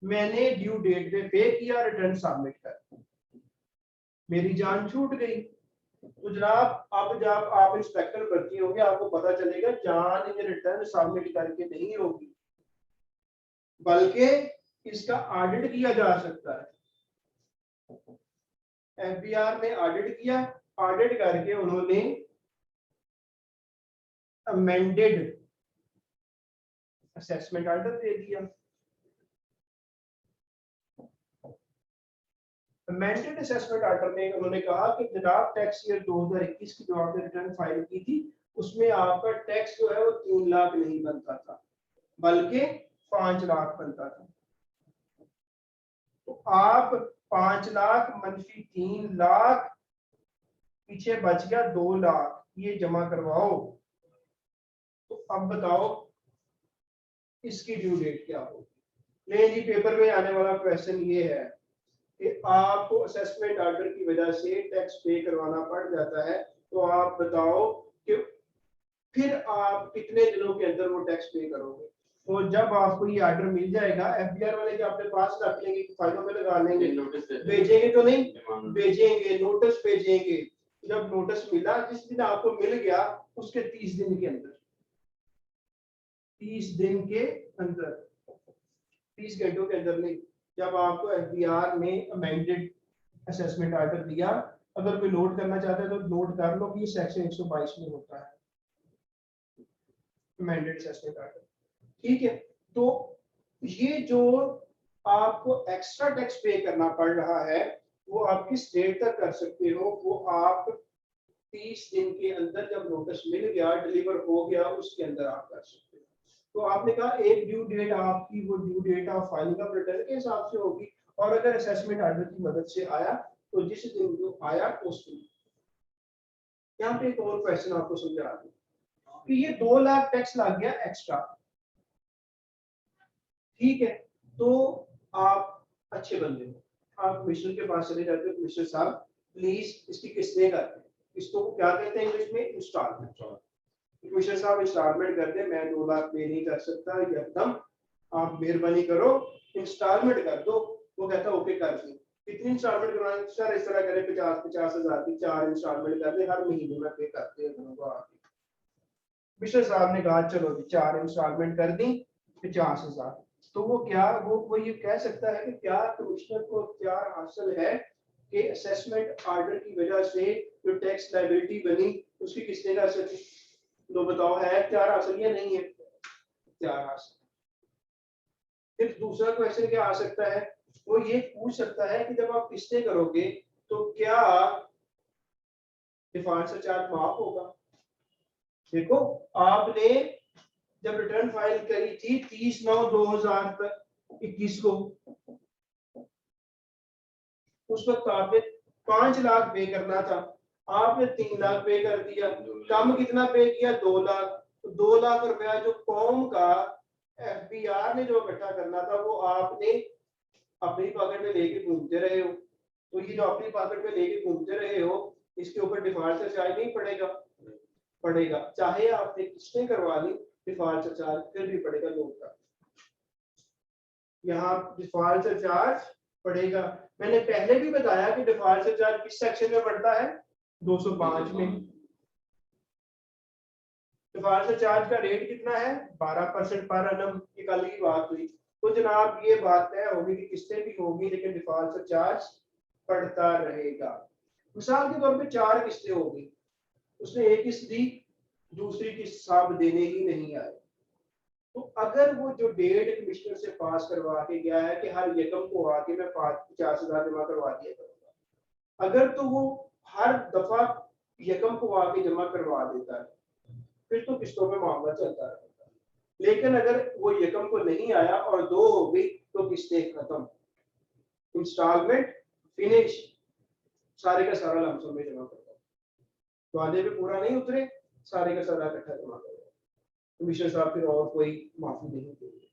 मैंने ड्यू डेट पे पे किया, रिटर्न सबमिट कर, मेरी जान छूट गई। तो जनाब अब जब आप इंस्पेक्टर भर्ती होंगे, आपको पता चलेगा जान ये रिटर्न सबमिट करके नहीं होगी, बल्कि इसका ऑडिट किया जा सकता है। एफबीआर ने ऑडिट किया, ऑडिट करके उन्होंने अमेंडेड असेसमेंट ऑर्डर दे दिया। अमेंडेड असेसमेंट ऑर्डर में उन्होंने कहा कि जनाब टैक्स ईयर 2021 की जो आपने रिटर्न फाइल की थी, उसमें आपका टैक्स जो है वो 3 लाख नहीं बनता था, बल्कि 5 लाख बनता था, तो आप 5 लाख मनफी 3 लाख, पीछे बच गया 2 लाख, ये जमा करवाओ। तो अब बताओ इसकी ड्यू डेट क्या होगी। नहीं जी, पेपर में आने वाला क्वेश्चन ये है कि आपको असेसमेंट ऑर्डर की वजह से टैक्स पे करवाना पड़ जाता है, तो आप बताओ कि फिर आप कितने दिनों के अंदर वो टैक्स पे करोगे। तो जब आपको ये ऑर्डर मिल जाएगा, एफबीआर वाले के अपने पास रख लेंगे, फाइलों में लगा लेंगे, भेजेंगे तो नहीं, भेजेंगे, नोटिस भेजेंगे। जब नोटिस मिला, जिस दिन आपको मिल गया उसके 30 दिन के अंदर, 30 दिन के अंदर, 30 घंटों के अंदर नहीं, जब आपको एफबीआर ने अमेंडेड असेसमेंट ऑर्डर दिया, अगर कोई नोट करना चाहता है तो नोट कर लो कि ये सेक्शन 122 में होता है अमेंडेड असेसमेंट ऑर्डर, ठीक है। तो ये जो आपको एक्स्ट्रा टैक्स पे करना पड़ रहा है, वो आप किस डेट तक कर सकते हो, वो आप 30 दिन के अंदर, जब नोटिस मिल गया, डिलीवर हो गया, उसके अंदर आप कर सकते हो। तो आपने कहा एक ड्यू डेट आपकी, वो due date of filing of return के हिसाब से होगी, और अगर असेसमेंट ऑर्डर की मदद से आया तो जिस दिन जो आया उस दिन। यहाँ पे एक और क्वेश्चन आपको समझा दूं कि ये 2 लाख टैक्स लग गया एक्स्ट्रा, ठीक है। तो आप अच्छे बंदे हो, आप कमिश्नर के पास चले जाते हो, कमिश्नर साहब प्लीज इसकी किस्तें कर दें। किस्तों को क्या कहते हैं इंग्लिश में? इंस्टॉलमेंट। कमिश्नर साहब इंस्टॉलमेंट कर दे, मैं 2 लाख पे नहीं कर सकता, एकदम आप मेहरबानी करो इंस्टॉलमेंट कर दो। वो कहता ओके कर दी। कितनी इंस्टॉलमेंट करवाएं सर? इस तरह करें 50 हजार की 4 इंस्टॉलमेंट कर दे, हर महीने में पे करते हैं। कमिश्नर साहब ने कहा चलो जी 4 इंस्टॉलमेंट कर दी 50,000। तो वो क्या, वो ये कह सकता है कि क्या कमिश्नर को इख्तियार हासिल है कि असेसमेंट ऑर्डर की वजह से जो टैक्स लायबिलिटी बनी उसकी किसने कर सके? तो बताओ है इख्तियार हासिल या नहीं है? इख्तियार हासिल। फिर दूसरा क्वेश्चन क्या आ सकता है? वो ये पूछ सकता है कि जब आप किस्तें करोगे तो क्या डिफॉल्ट सरचार्ज माफ होगा? देखो आपने जब रिटर्न फाइल करी थी 30/9/2021 को, उस वक्त आपने 5 लाख पे करना था, आपने 3 लाख पे कर दिया। कम कितना पे किया? 2 लाख। तो 2 लाख रुपया जो कौम का एफबीआर ने जो इकट्ठा करना था, वो आपने अपनी पॉकेट में लेके घूमते रहे हो। तो ये जो अपनी पॉकेट में लेके घूमते रहे हो, इसके ऊपर डिफॉल्ट चार्ज नहीं पड़ेगा? पड़ेगा, चाहे आपने किस्तें करवा ली, डिफॉल्ट चार्ज फिर भी पड़ेगा लोन का। यहाँ डिफॉल्ट चार्ज पड़ेगा। मैंने पहले भी बताया कि डिफॉल्ट चार्ज किस सेक्शन में पड़ता है? 205 में। डिफॉल्ट चार्ज का रेट कितना है? 12% पर annum। ये कल की बात हुई। तो जनाब ये बात तय होगी कि किस्तें भी होगी लेकिन डिफॉल्ट चार्ज पड़ता रहेगा। मिसाल के तौर पे 4 किस्तें होगी, उसने एक किस्त दी, दूसरी किस्त साहब देने ही नहीं आए, तो अगर वो जो डेट कमिश्नर से पास करवा के गया है कि हर यकम को आके मैं 50,000 जमा करवा दिया करूंगा, अगर तो वो हर दफा यकम को आके जमा करवा देता है, फिर तो किस्तों में मामला चलता रहेगा। लेकिन अगर वो यकम को नहीं आया और 2 हो गई तो किस्तें खत्म, इंस्टॉलमेंट फिनिश, सारे का सारा लमसम में जमा करता है। तो आधे पे पूरा नहीं उतरे, सारे का सारा इकट्ठा जमा करेगा, कमिश्नर साहब फिर और कोई माफी नहीं देंगे।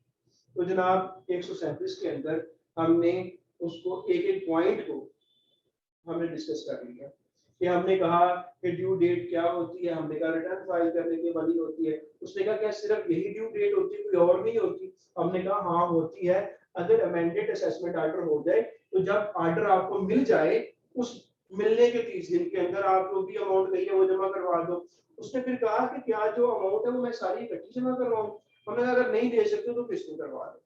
तो जनाब 137 के अंदर हमने उसको एक एक पॉइंट को हमने डिस्कस कर लिया कि हमने कहा कि ड्यू डेट क्या होती है, हमने कहा रिटर्न फाइल करने के वाली होती है, उसने कहा क्या सिर्फ यही ड्यू डेट होती है, कोई और नहीं होती? हमने कहा हाँ होती है। अगर अमेंडेड असेसमेंट ऑर्डर हो जाए तो जब ऑर्डर आपको मिल जाए, उस मिलने के 30 दिन के अंदर आप जो भी अमाउंट नहीं है वो जमा करवा दो। उसने फिर कहा कि क्या जो अमाउंट है वो मैं सारी इकट्ठी जमा करवाऊं? हमने कहा अगर नहीं दे सकते तो किस्तें करवा दो।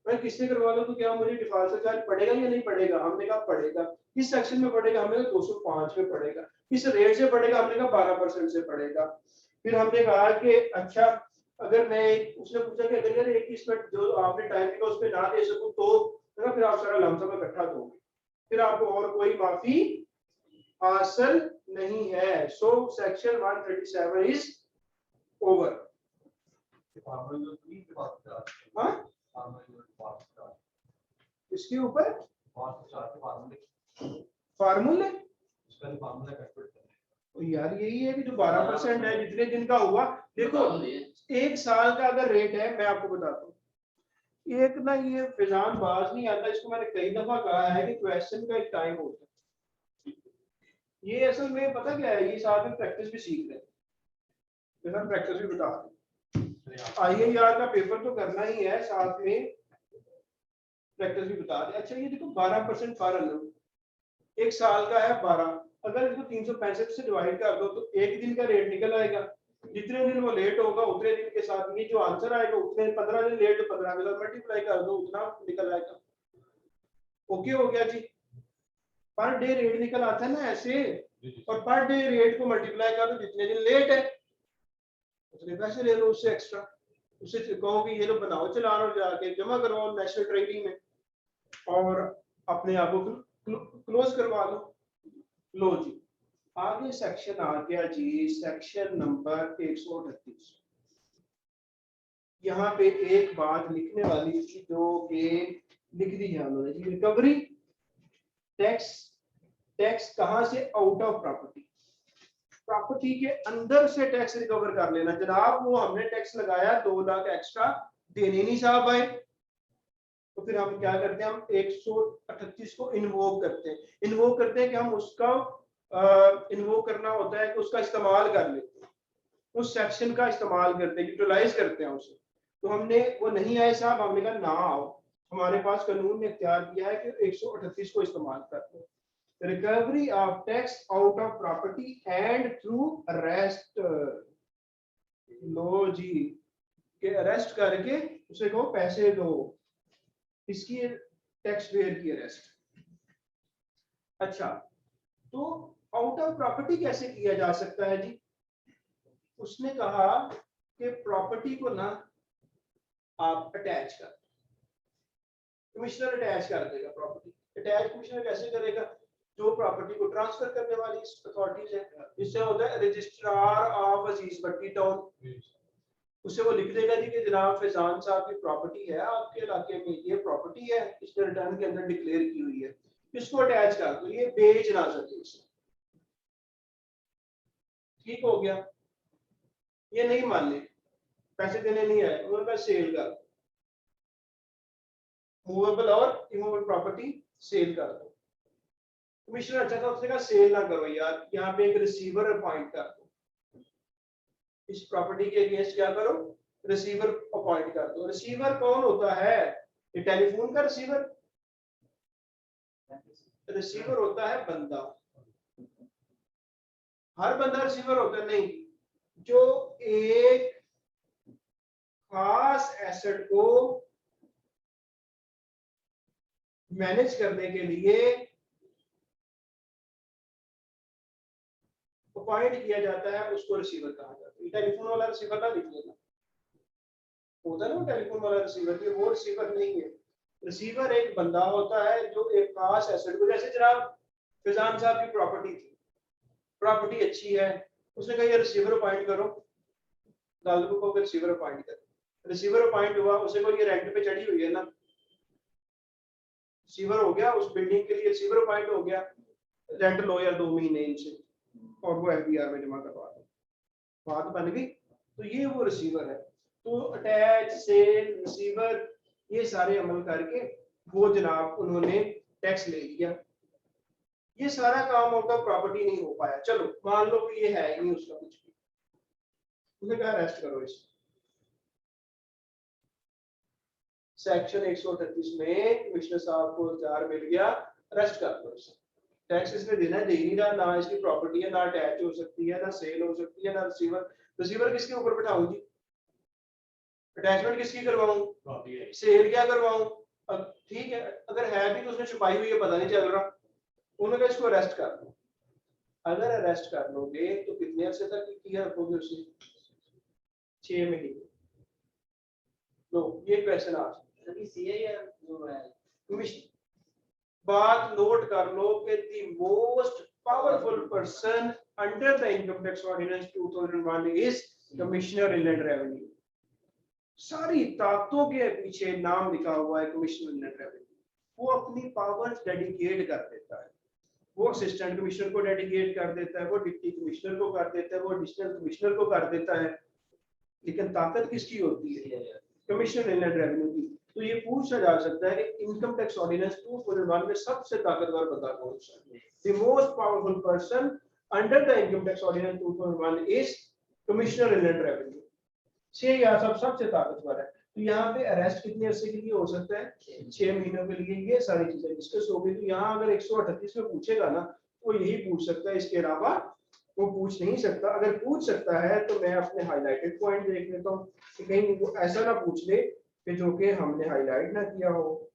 मैं किस्तें करवा लो तो क्या मुझे डिफॉल्ट चार्ज पड़ेगा या नहीं पड़ेगा? हमने कहा पड़ेगा। किस सेक्शन में पड़ेगा? हमने कहा 205 में पड़ेगा। किस रेट से पड़ेगा? हमने कहा 12% से पड़ेगा। फिर हमने कहा कि अच्छा अगर मैं, उसने पूछा कि अगर यार एक किस्त में जो आपने टाइम दिया उस पर ना दे सकूं तो फिर आप सारा लमसम इकट्ठा दोगे, फिर आपको और कोई माफी हासिल नहीं है। So section 137 is over. हाँ इसके ऊपर फार्मूले यार यही है कि जो 12% है जितने दिन का हुआ। देखो एक साल का अगर रेट है, मैं आपको बताता हूँ, एक ना ये फिजान बाज नहीं आता, इसको मैंने कई दफा कहा है कि क्वेश्चन का एक टाइम होता है। ये असल में पता क्या है, ये साथ में प्रैक्टिस भी सीख रहे हैं, प्रैक्टिस भी बता रहे। IAR का पेपर तो करना ही है, साथ में प्रैक्टिस भी बता रहे। अच्छा ये देखो 12% फॉर एनम, एक साल का है 12, अगर इसको 365 से डिवाइड कर दो तो एक दिन का रेट निकल आएगा। जितने दिन वो लेट होगा उतने दिन के साथ ये जो आंसर आएगा, उतने 15 दिन लेट 15 के साथ मल्टीप्लाई कर दो, उतना निकल आएगा। ओके हो गया जी। पर डे रेट निकल आता है ना ऐसे, और पर डे रेट को मल्टीप्लाई कर दो, जितने दिन लेट है उतने पैसे ले लो उससे एक्स्ट्रा। उससे कहो कि ये लो बनाओ चलान और जाके जमा करवाओ नेशनल ट्रेडिंग में और अपने आप को क्लोज करवा दो। लो जी आगे सेक्शन आ गया जी, सेक्शन नंबर 138। यहाँ पे एक बात लिखने वाली थी जो कि लिख दी है उन्होंने जी, रिकवरी टैक्स। टैक्स कहां से? Out of property. प्रॉपर्टी के अंदर से टैक्स रिकवर कर लेना जनाब। वो हमने टैक्स लगाया 2 लाख एक्स्ट्रा, देने नहीं साहब आए, तो फिर हम क्या करते हैं, हम 138 को इन्वोक करते हैं। इन्वोक करते हैं कि हम उसका इन्वोक करना होता है कि उसका इस्तेमाल कर लेते हैं, उस सेक्शन का इस्तेमाल करते हैं, यूटिलाइज करते हैं उसे। तो हमने वो नहीं आए साहब, हमने कहा ना आओ, हमारे पास कानून ने इख्तियार किया है कि 138 को इस्तेमाल करते हैं। Recovery of tax out of property and through arrest. लो जी के अरेस्ट करके उसे कहो पैसे दो, इसकी टैक्स पेयर की अरेस्ट। अच्छा तो आउट ऑफ प्रॉपर्टी कैसे किया जा सकता है जी? उसने कहा कि प्रॉपर्टी को ना आप अटैच कर, कमिश्नर अटैच कर देगा प्रॉपर्टी। अटैच कमिश्नर कैसे करेगा? जो प्रॉपर्टी को ट्रांसफर करने वाली अथॉरिटीज है, जिससे होता है registrar of Aziz Bhatti town, उसे वो लिख देगा जी कि जनाब फैजान साहब की प्रॉपर्टी है आपके इलाके में, ये प्रॉपर्टी है, इसने रिटर्न के अंदर डिक्लेयर की हुई है, इसको अटैच कर दो, ये बेच ना सके उसे। ठीक हो गया। ये नहीं माने, पैसे देने नहीं आए, उन्होंने कहा सेल कर, मूवेबल और इमूवेबल प्रॉपर्टी सेल कर दो। कमिश्नर अच्छा था, उसने कहा सेल ना करो यार, यहाँ पे एक रिसीवर अपॉइंट कर दो, इस प्रॉपर्टी के अगेंस्ट क्या करो, रिसीवर अपॉइंट कर दो। रिसीवर कौन होता है? ये टेलीफोन का रिसीवर, रिसीवर होता है बंदा। हर बंदा रिसीवर होता है नहीं, जो एक खास एसेट को मैनेज करने के लिए अपॉइंट किया जाता है, उसको रिसीवर कहा जाता है। टेलीफोन वाला रिसीवर ना लिख लेना, होता है ना टेलीफोन वाला रिसीवर, वो रिसीवर नहीं है। रिसीवर एक बंदा होता है जो एक खास एसेट को, जैसे जनाब फैजान साहब की प्रॉपर्टी थी, प्रॉपर्टी अच्छी है, उसने कहा ये रिसीवर अपॉइंट करो, गालिब को रिसीवर अपॉइंट करो, रिसीवर अपॉइंट हुआ, उसे को ये रेंट पे चढ़ी हुई है ना, रिसीवर हो गया, उस बिल्डिंग के लिए रिसीवर अपॉइंट हो गया, रेंट लो यार 2 महीने इनसे और वो FBR में जमा करवा दो, बात बन गई। तो ये वो रिसीवर है। तो अटैच सेल रिसीवर ये सारे अमल करके वो जनाब उन्होंने टैक्स ले लिया। ये सारा काम आउट ऑफ प्रॉपर्टी नहीं हो पाया, चलो मान लो कि ये है ही नहीं उसका कुछ भी, उसने कहा अरेस्ट करो इसे। सेक्शन 138 में कमिश्नर साहब को इख्तियार मिल गया, अरेस्ट कर दो इसे। टैक्स इसने देना दे नहीं रहा, ना इसकी प्रॉपर्टी है, ना अटैच हो सकती है, ना सेल हो सकती है, ना रिसीवर। रिसीवर किसके ऊपर बैठाऊं जी? अटैचमेंट किसकी करवाऊं? सेल क्या करवाऊं? ठीक है, अगर है भी तो उसने छुपाई हुई है, पता नहीं चल रहा, उन्होंने इसको अरेस्ट कर दो। अगर अरेस्ट कर लोगे तो कितने अरसे तक किया रखोगे उसे? 6 महीने। तो ये क्वेश्चन आ बात नोट कर लो कि the most powerful person under the income tax ordinance 2001 is commissioner inland revenue. सारी ताकतों के पीछे नाम लिखा हुआ है कमिश्नर इनलैंड रेवेन्यू। वो अपनी पावर्स डेडिकेट कर देता है, वो असिस्टेंट कमिश्नर को डेडिकेट कर देता है, वो डिप्टी कमिश्नर को कर देता है, वो एडिशनल कमिश्नर को कर देता है, लेकिन ताकत किसकी होती है? कमिश्नर इनलैंड रेवेन्यू की। तो ये पूछा जा सकता है कि इनकम टैक्स ऑर्डिनेंस 2001 में सबसे ताकतवर बंदा कौन सा है? The most powerful person under the income tax ordinance 2001 is commissioner inland revenue. छह या सबसे ताकतवर है। तो यहाँ पे अरेस्ट कितने अरसे के लिए हो सकता है? 6 महीनों के लिए। ये सारी चीजें डिस्कस हो गई। तो यहाँ अगर 138 में पूछेगा ना तो यही पूछ सकता है, इसके अलावा वो पूछ नहीं सकता। अगर पूछ सकता है तो मैं अपने हाईलाइटेड पॉइंट देख लेता हूँ कि कहीं वो ऐसा ना पूछ ले कि जो कि हमने हाईलाइट ना किया हो।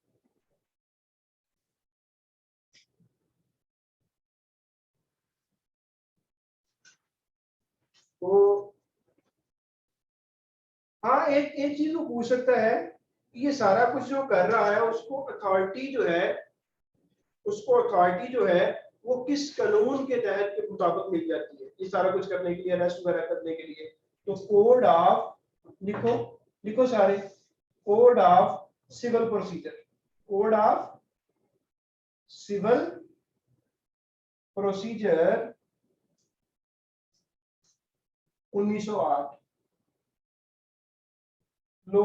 तो हाँ, एक चीज वो पूछ सकता है कि ये सारा कुछ जो कर रहा है उसको अथॉरिटी जो है वो किस कानून के तहत के मुताबिक मिल जाती है, ये सारा कुछ करने के लिए, अरेस्ट वगैरह करने के लिए। तो कोड ऑफ, लिखो सारे, code of civil procedure, code of civil procedure 1908। लो,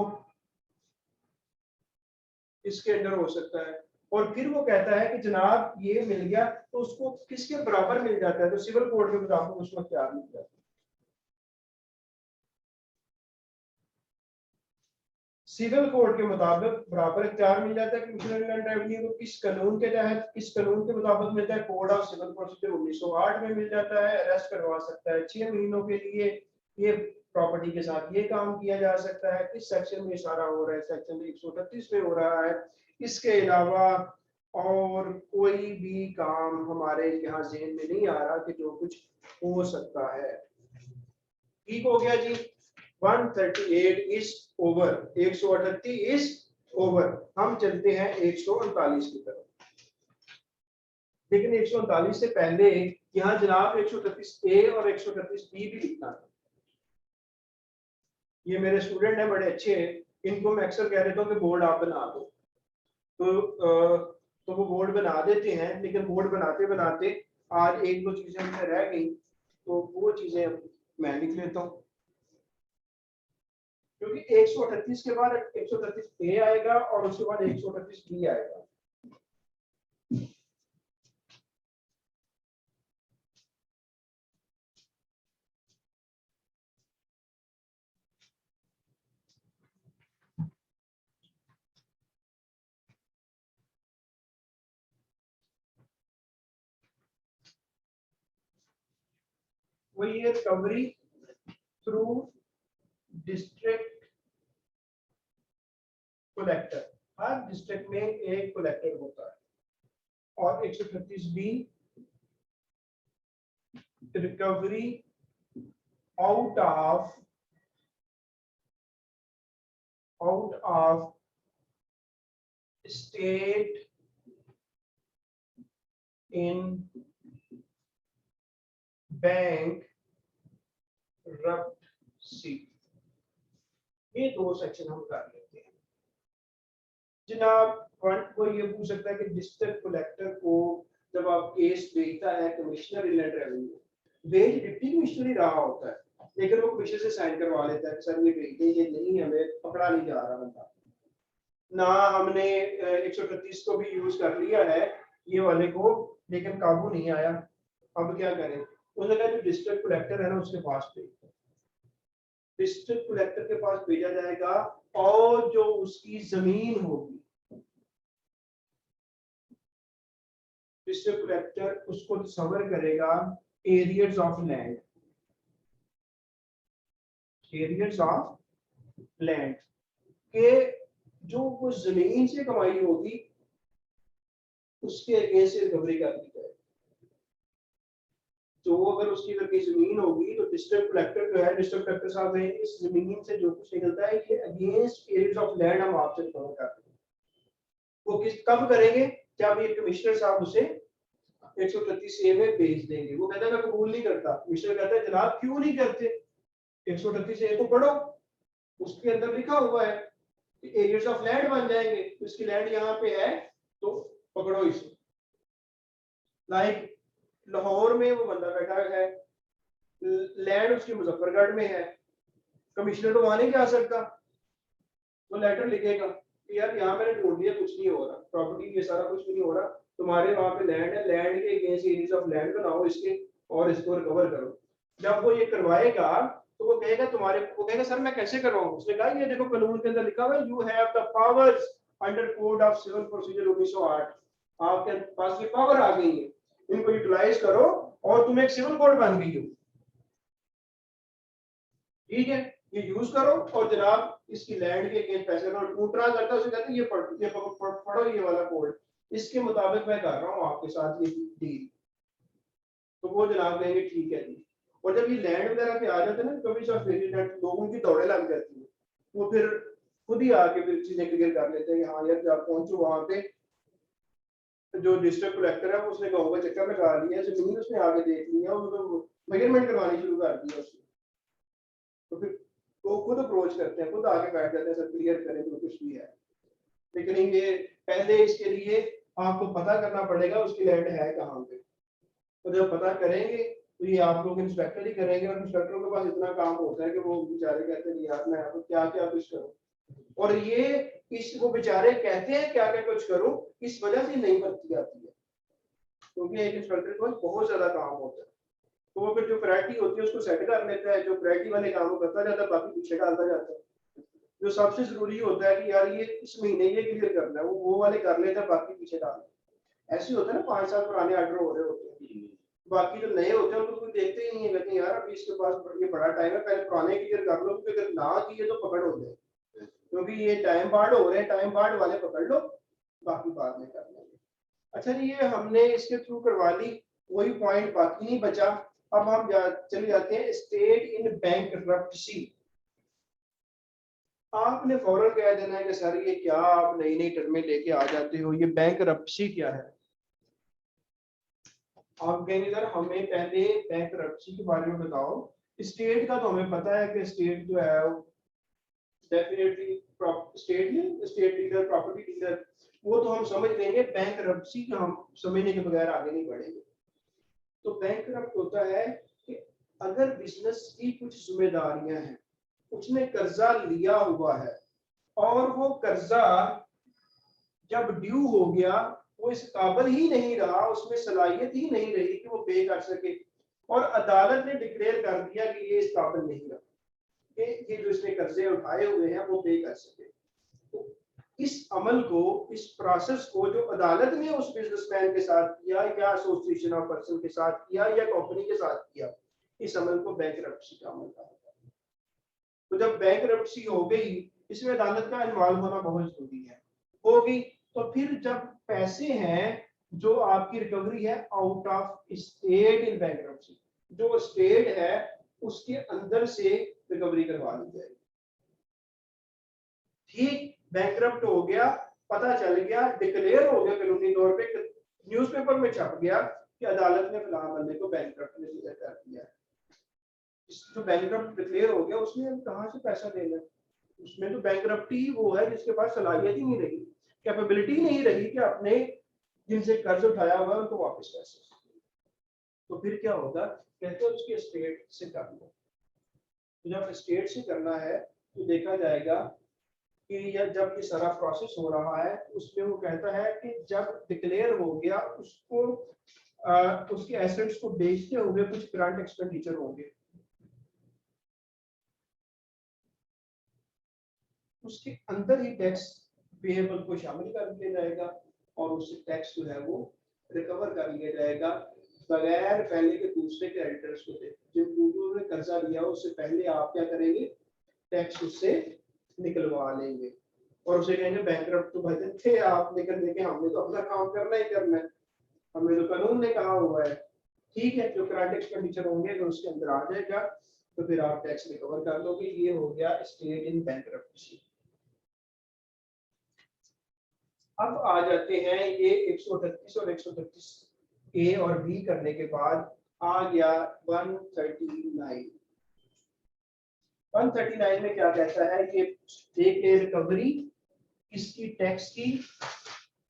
इसके अंदर हो सकता है। और फिर वो कहता है कि जनाब ये मिल गया तो उसको किसके बराबर मिल जाता है? तो सिविल कोड के मुताबिक उसको क्या मिल जाता है? सिविल कोड के मुताबिक बराबर इख्तियार मिल जाता है कमिश्नर इनलैंड रेवेन्यू को। किस कानून के तहत, किस कानून के मुताबिक मिलता है? कोड ऑफ सिविल प्रोसीजर 1908 में मिल जाता है। अरेस्ट करवा सकता है 6 महीनों के लिए। ये प्रॉपर्टी के साथ ये काम किया जा सकता है। किस सेक्शन में सारा हो रहा है? सेक्शन 138 में हो रहा है। इसके अलावा और कोई भी काम हमारे यहाँ ज़हन में नहीं आ रहा कि जो कुछ हो सकता है। ठीक हो गया जी। 138 इज ओवर, 138 इज ओवर। हम चलते हैं 139 की तरफ। लेकिन 139 से पहले यहाँ जनाब 138 ए और 138 बी भी लिखना है। ये मेरे स्टूडेंट हैं बड़े अच्छे, इनको मैं अक्सर कह देता हूँ कि बोर्ड आप बना दो। तो वो बोर्ड बना देते हैं, लेकिन बोर्ड बनाते बनाते आज एक दो चीजें हमसे रह गई, तो वो चीजें मैं लिख लेता हूँ। क्योंकि 138 के बाद 138 ए आएगा और उसके बाद 138 बी आएगा। वही है रिकवरी थ्रू डिस्ट्रिक्ट कलेक्टर। हर डिस्ट्रिक्ट में एक कलेक्टर होता है। और 136 B recovery out of state in bankruptcy. ये दो सेक्शन हम कर लेते हैं जनाब। वो ये पूछ सकता है कि डिस्ट्रिक्ट कलेक्टर को जब आप केस भेजता है कमिश्नर इनलैंड रेवेन्यू, भेज डिप्टी कमिश्नर ही रहा होता है, लेकिन वो कमिश्नर से साइन करवा लेता है कि सर ये भेज दे, ये नहीं हमें पकड़ा नहीं जा रहा बंदा ना, हमने 138 को भी यूज कर लिया है ये वाले को, लेकिन काबू नहीं आया, अब क्या करें? उसने कहा जो डिस्ट्रिक्ट कलेक्टर है ना उसके पास भेज, डिस्ट्रिक्ट कलेक्टर के पास भेजा जाएगा और जो उसकी जमीन होगी डिस्ट्रिक्ट कलेक्टर उसको तस्वर करेगा arrears of land, arrears of land के जो वो जमीन से कमाई होगी उसके अगेंस्ट रिकवरी कर दी जाए। तो अगर उसकी अगर कोई जमीन होगी तो डिस्ट्रिक्ट कलेक्टर जो है, डिस्ट्रिक्ट कलेक्टर साहब है, इस जमीन से जो कुछ निकलता है ये अगेंस्ट एरियर्स ऑफ लैंड हम आपसे रिकवर करते हैं। वो किस कब करेंगे? जब ये कमिश्नर साहब उसे 138 ए में भेज देंगे। वो कहता है मैं कबूल नहीं करता। कमिश्नर कहता है जनाब क्यों नहीं करते? 138 ए को पढ़ो, उसके अंदर लिखा हुआ है कि एरियाज ऑफ लैंड बन जाएंगे, तो इसकी लैंड यहाँ पे है तो पकड़ो इसे। लाइक लाहौर में वो बंदा बैठा है, लैंड उसकी मुजफ्फरगढ़ में है, कमिश्नर तो वहां नहीं जा सकता, वो लेटर लिखेगा कि यार यहाँ मैंने ढूंढ दिया, कुछ नहीं हो रहा, प्रॉपर्टी ये सारा कुछ भी नहीं हो रहा, तुम्हारे वहां पे लैंड है, लैंड के अगेंस्ट एरियाज ऑफ लैंड बनाओ इसके और इसको रिकवर करो। जब वो ये करवाएगा तो वो कहेगा वो कहेगा सर मैं कैसे करवाऊं? उसने कहा ये देखो कानून के अंदर लिखा हुआ है, you have the powers under code of civil procedure 1908, आपके पास ये पावर आ गई है, इनको यूटिलाइज करो और तुम एक सिविल कोड बन गई हो, ठीक है, ये यूज करो और जनाब इसकी लैंड के अगेंस्ट पैसे करो। टूटना करता है उसे कहते हैं ये पढ़ो ये वाला कोड, इसके मुताबिक मैं कर रहा हूँ आपके साथ ये डील, तो वो जनाब कहेंगे ठीक है जी। और जब ये लैंड वगैरह पे आ जाते हैं ना, कभी सब लोगों की दौड़े लग जाती है, वो फिर खुद ही आके फिर चीजें क्लियर कर लेते हैं कि हाँ यार जब पहुंचो वहां पे, जो डिस्ट्रिक्ट कलेक्टर है उसने गाँव का चक्कर लगा लिया, जमीन उसने आगे देख लिया, उसको मेजरमेंट करवानी शुरू कर दी उसने, तो फिर वो खुद अप्रोच करते हैं, खुद आके बैठ जाते हैं सर क्लियर करें जो कुछ भी है। लेकिन ये पहले इसके लिए आपको पता करना पड़ेगा उसकी लैंड है कहाँ पे, तो जब पता करेंगे तो ये आप लोग इंस्पेक्टर ही करेंगे, और इंस्पेक्टरों के पास इतना काम होता है कि वो बेचारे कहते हैं यार मैं आपको क्या क्या कुछ करूँ, और ये वो बेचारे कहते हैं क्या क्या कुछ करूँ, इस वजह से नहीं भर्ती आती है, क्योंकि एक इंस्पेक्टर के पास बहुत ज्यादा काम होता है, तो वो फिर जो प्रायोरिटी होती है उसको सेट कर लेता है, जो प्रायोरिटी वाले काम करता जाता है बाकी पीछे डालता जाता है। जो सबसे जरूरी होता है कि यार ये इस महीने ये क्लियर करना है, वो वाले कर लेते हैं, बाकी पीछे डाल। ऐसे होता है ना, 5 साल पुराने ऑर्डर हो रहे होते हैं, बाकी जो नए होते हैं उनको कोई देखते ही नहीं है, कहते हैं यार अभी इसके पास ये बड़ा टाइम है, पहले पुराने क्लियर कर लो, क्योंकि अगर ना किए तो पकड़ हो जाए, क्योंकि ये टाइम बार्ड हो रहे हैं, टाइम बार्ड वाले पकड़ लो, बाकी बाद में कर लेंगे। अच्छा जी, ये हमने इसके थ्रू करवा ली, कोई पॉइंट बाकी नहीं बचा। अब हम चले जाते हैं स्टेट इन बैंकरप्सी। आपने फौरन कह देना है कि सर ये क्या आप नई नई टर्में लेके आ जाते हो, ये बैंकरप्सी क्या है? आप कहेंगे सर हमें पहले बैंकरप्सी के बारे में बताओ। स्टेट का तो हमें पता है कि स्टेट जो है definitely state dealer, property dealer, वो तो हम समझ लेंगे, बैंकरप्सी का हम समझने के बगैर आगे नहीं बढ़ेंगे। तो बैंकरप्ट होता है कि अगर बिजनेस की कुछ जिम्मेदारियां हैं, उसने कर्जा लिया हुआ है और वो कर्जा जब ड्यू हो गया, वो इस काबिल ही नहीं रहा, उसमें सलाहियत ही नहीं रही कि वो पे कर सके, और अदालत ने डिक्लेयर कर दिया कि ये इस काबिल नहीं रहा कि ये जो इसने कर्जे उठाए हुए हैं वो पे कर सके। तो इस अमल को, इस प्रोसेस को जो अदालत ने उस बिजनेसमैन के साथ किया या एसोसिएशन ऑफ पर्सन के साथ किया या कंपनी के साथ किया, इस अमल को बैंकरप्सी का अमल कहा जाता है। तो जब बैंकरप्सी हो गई, इसमें अदालत का इन्वॉल्व होना बहुत जरूरी है, होगी। तो फिर जब पैसे हैं जो आपकी रिकवरी है out of state in bankruptcy, जो स्टेट है उसके अंदर से रिकवरी करवा ली जाएगी। ठीक, बैंकरप्ट हो गया, पता चल गया, डिक्लेयर हो गया कानूनी तौर पे, न्यूज़पेपर में छप गया कि अदालत ने फलां बंदे को बैंकरप्ट में डिक्लेयर कर दिया। जो बैंकरप्ट डिक्लेयर हो गया उसने कहां से पैसा देना? उसमें तो बैंकरप्टी ही वो है जिसके पास सलाहियत ही नहीं रही, कैपेबिलिटी नहीं रही कि अपने जिनसे कर्ज उठाया हुआ है उनको वापस कर सके। तो फिर क्या होगा, कहते हैं उसके स्टेट से कर लो। तो जब स्टेट से करना है तो देखा जाएगा कि जब ये सारा प्रोसेस हो रहा है, उसमें वो कहता है कि जब डिक्लेयर हो गया उसको उसके एसेट्स को बेचते हुए कुछ करंट एक्सपेंडिचर होंगे, उसके अंदर ही टैक्स पेएबल को शामिल कर दिया जाएगा और उससे टैक्स जो है वो रिकवर कर लिया जाएगा, बगैर पहले के दूसरे क्रेडिटर्स को दे। जो पूर्व में कर्जा लिया उससे पहले आप क्या करेंगे, टैक्स उससे निकलवा लेंगे और उसे कहेंगे बैंकरप्ट तो भजन थे आप, लेकिन देखें हमने तो अपना काम करना ही करना है, हमें तो कानून ने कहा हुआ है। ठीक है, जो करंट एक्सपेंडिचर होंगे अगर उसके अंदर आ जाएगा तो फिर आप टैक्स रिकवर कर लोगे। ये हो गया स्टेट इन बैंकरप्सी। अब आ जाते हैं ये 138 और 138 ए और बी करने के बाद आ गया 139। 139 में क्या कहता है कि एक रिकवरी किसकी, टैक्स की,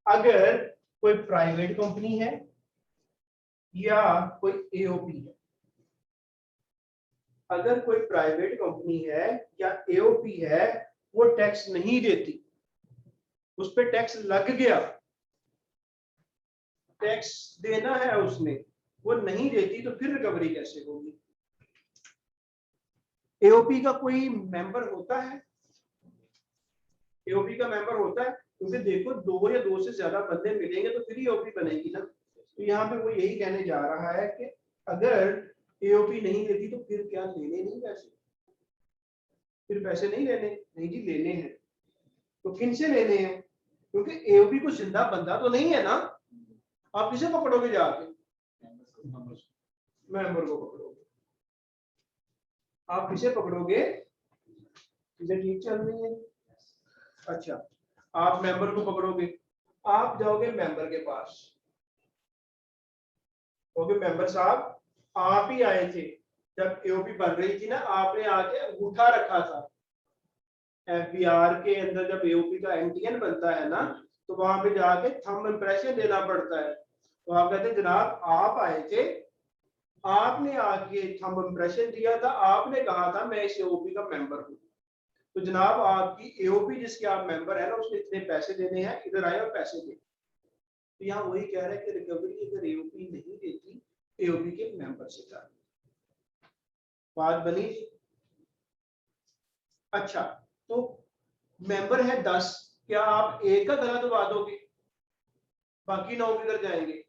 अगर कोई प्राइवेट कंपनी है या कोई एओपी है। अगर कोई प्राइवेट कंपनी है या एओपी है, वो टैक्स नहीं देती, उस पर टैक्स लग गया, टैक्स देना है उसने, वो नहीं देती, तो फिर रिकवरी कैसे होगी? एओपी का कोई मेंबर होता है? एओपी का मेंबर होता है? क्योंकि देखो 2 या 2 से ज्यादा बंदे मिलेंगे तो फिर एओपी बनेगी ना। तो यहाँ पे वो यही कहने जा रहा है कि अगर एओपी नहीं देती तो फिर क्या लेने नहीं पैसे? फिर पैसे नहीं लेने? नहीं जी, लेने हैं। तो किन से लेने हैं? क्योंकि एओपी को जिंदा बंदा तो नहीं है ना, आप किसे पकड़ोगे जाके? मेंबर को पकड़ोगे। आप किसे पकड़ोगे? चीजें ठीक चल रही है? अच्छा, आप मेंबर को पकड़ोगे, आप जाओगे मेंबर के पास, क्योंकि मेंबर साहब आप ही आए थे जब एओपी बन रही थी ना, आपने आके अंगूठा रखा था। एफबीआर के अंदर जब एओपी का एमटीएन बनता है ना, तो वहां पे जाके थंब इंप्रेशन देना पड़ता है। तो आप कहते हैं जनाब आप आए थे, आपने आके थंब इंप्रेशन दिया था, आपने कहा था मैं इस एओपी का मेंबर हूँ, तो जनाब आपकी एओपी जिसके आप मेंबर है ना, उसने इतने पैसे देने हैं, इधर आए और पैसे दे। तो यहाँ वही कह रहा है कि रिकवरी अगर एओपी नहीं देती, एओपी के मेंबर से कर। बात बनी? अच्छा, तो मेंबर है 10, क्या आप एक का गला दबा दोगे, बाकी 9 किधर जाएंगे?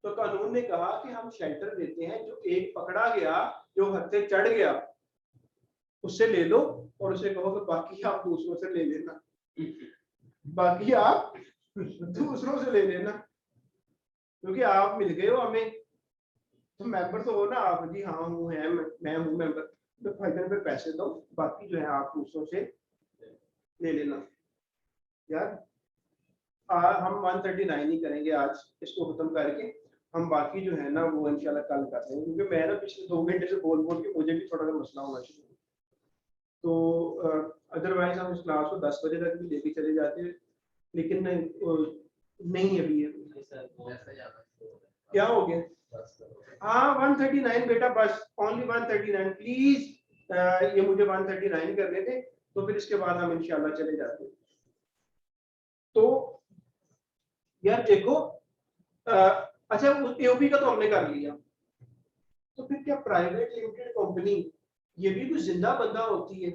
तो कानून ने कहा कि हम शेल्टर देते हैं, जो एक पकड़ा गया, जो हद से चढ़ गया, उससे ले लो और उसे कहो कि बाकी आप दूसरों से ले लेना, बाकी आप दूसरों से ले लेना, क्योंकि आप मिल गए हो हमें, तो मेंबर तो हो ना आप जी, हाँ हूँ है, मैं हूँ मेंबर, तो फाइनल पे पैसे दो, बाकी जो है आप दूसरों से ले लेना। यार हम 139 ही करेंगे आज, इसको खत्म करके हम बाकी जो है ना वो इंशाल्लाह कल कर लेंगे, क्योंकि मैं ना पिछले 2 घंटे से बोल बोल के मुझे भी थोड़ा सा मसला होना शुरू। तो अदरवाइज हम इस क्लास को 10 बजे तक भी लेके चले जाते हैं, लेकिन नहीं अभी क्या हो गया? हाँ 139 बेटा, बस ओनली 139 प्लीज, ये मुझे 139 करने थे, तो फिर इसके बाद हम इंशाल्लाह चले जाते हैं। तो यार देखो, अच्छा एओपी का तो हमने कर लिया, तो फिर क्या प्राइवेट लिमिटेड कंपनी ये भी कोई जिंदा बंदा होती है?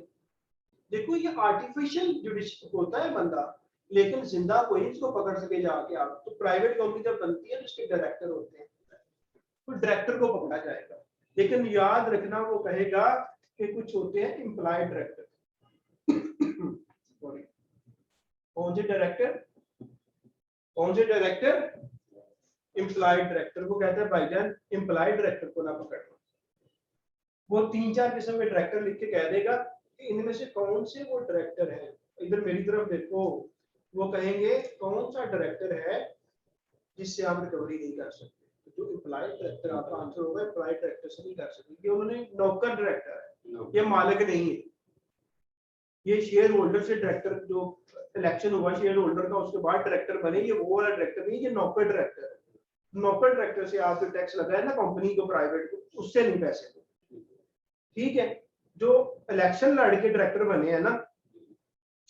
देखो ये आर्टिफिशियल जुडिशियल होता है बंदा, लेकिन जिंदा कोई इसको पकड़ सके जाके आप। तो प्राइवेट कंपनी जब बनती है तो उसके डायरेक्टर होते हैं, तो डायरेक्टर को पकड़ा जाएगा, लेकिन याद रखना वो कहेगा कि कुछ होते हैं एम्प्लॉय डायरेक्टर। कौन से डायरेक्टर? कौन से डायरेक्टर? एम्प्लॉय डायरेक्टर को कहते हैं भाईजान, एम्प्लॉय डायरेक्टर को ना पकड़ना। वो 3-4 किस्म के डायरेक्टर लिख के कह देगा कि इनमें से कौन से वो डायरेक्टर है, इधर मेरी तरफ देखो, वो कहेंगे कौन सा डायरेक्टर है जिससे आप रिकवरी नहीं कर सकते। तो जो एम्प्लॉय डायरेक्टर आपका आंसर होगा, एम्प्लॉय डायरेक्टर से नहीं कर सकते, ये उन्होंने नौकर डायरेक्टर है, ये मालिक नहीं है, ये शेयर होल्डर से डायरेक्टर जो इलेक्शन हुआ शेयर होल्डर का, उसके बाद डायरेक्टर बने, ये वो वाला डायरेक्टर नहीं, ये नौकर डायरेक्टर है। नौकर डायरेक्टर से आप जो टैक्स लगाए ना कंपनी को, प्राइवेट को, उससे नहीं पैसे, ठीक है? जो इलेक्शन लड़ के डायरेक्टर बने हैं ना,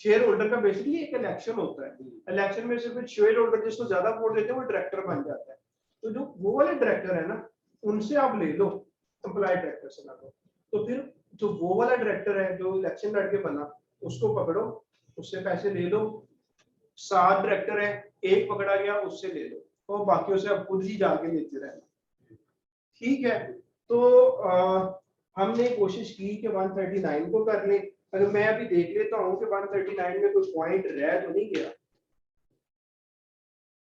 शेयर होल्डर का बेसिकली एक इलेक्शन होता है, इलेक्शन में से फिर शेयर होल्डर जिसको ज्यादा वोट देते हैं वो डायरेक्टर बन जाता है। तो जो वो वाले डायरेक्टर है ना, उनसे आप ले लो, एम्प्लॉय डायरेक्टर से ना लो। तो फिर जो वो वाला डायरेक्टर है जो इलेक्शन लड़ के बना, उसको पकड़ो, उससे पैसे ले लो। 7 डायरेक्टर है, एक पकड़ा गया, उससे ले लो, और बाकियों से आप खुद ही जाके लेते रहना, ठीक है? तो हमने कोशिश की कि 139 को कर ले। अगर मैं अभी देख लेता हूं कि 139 में कोई पॉइंट रह तो नहीं गया।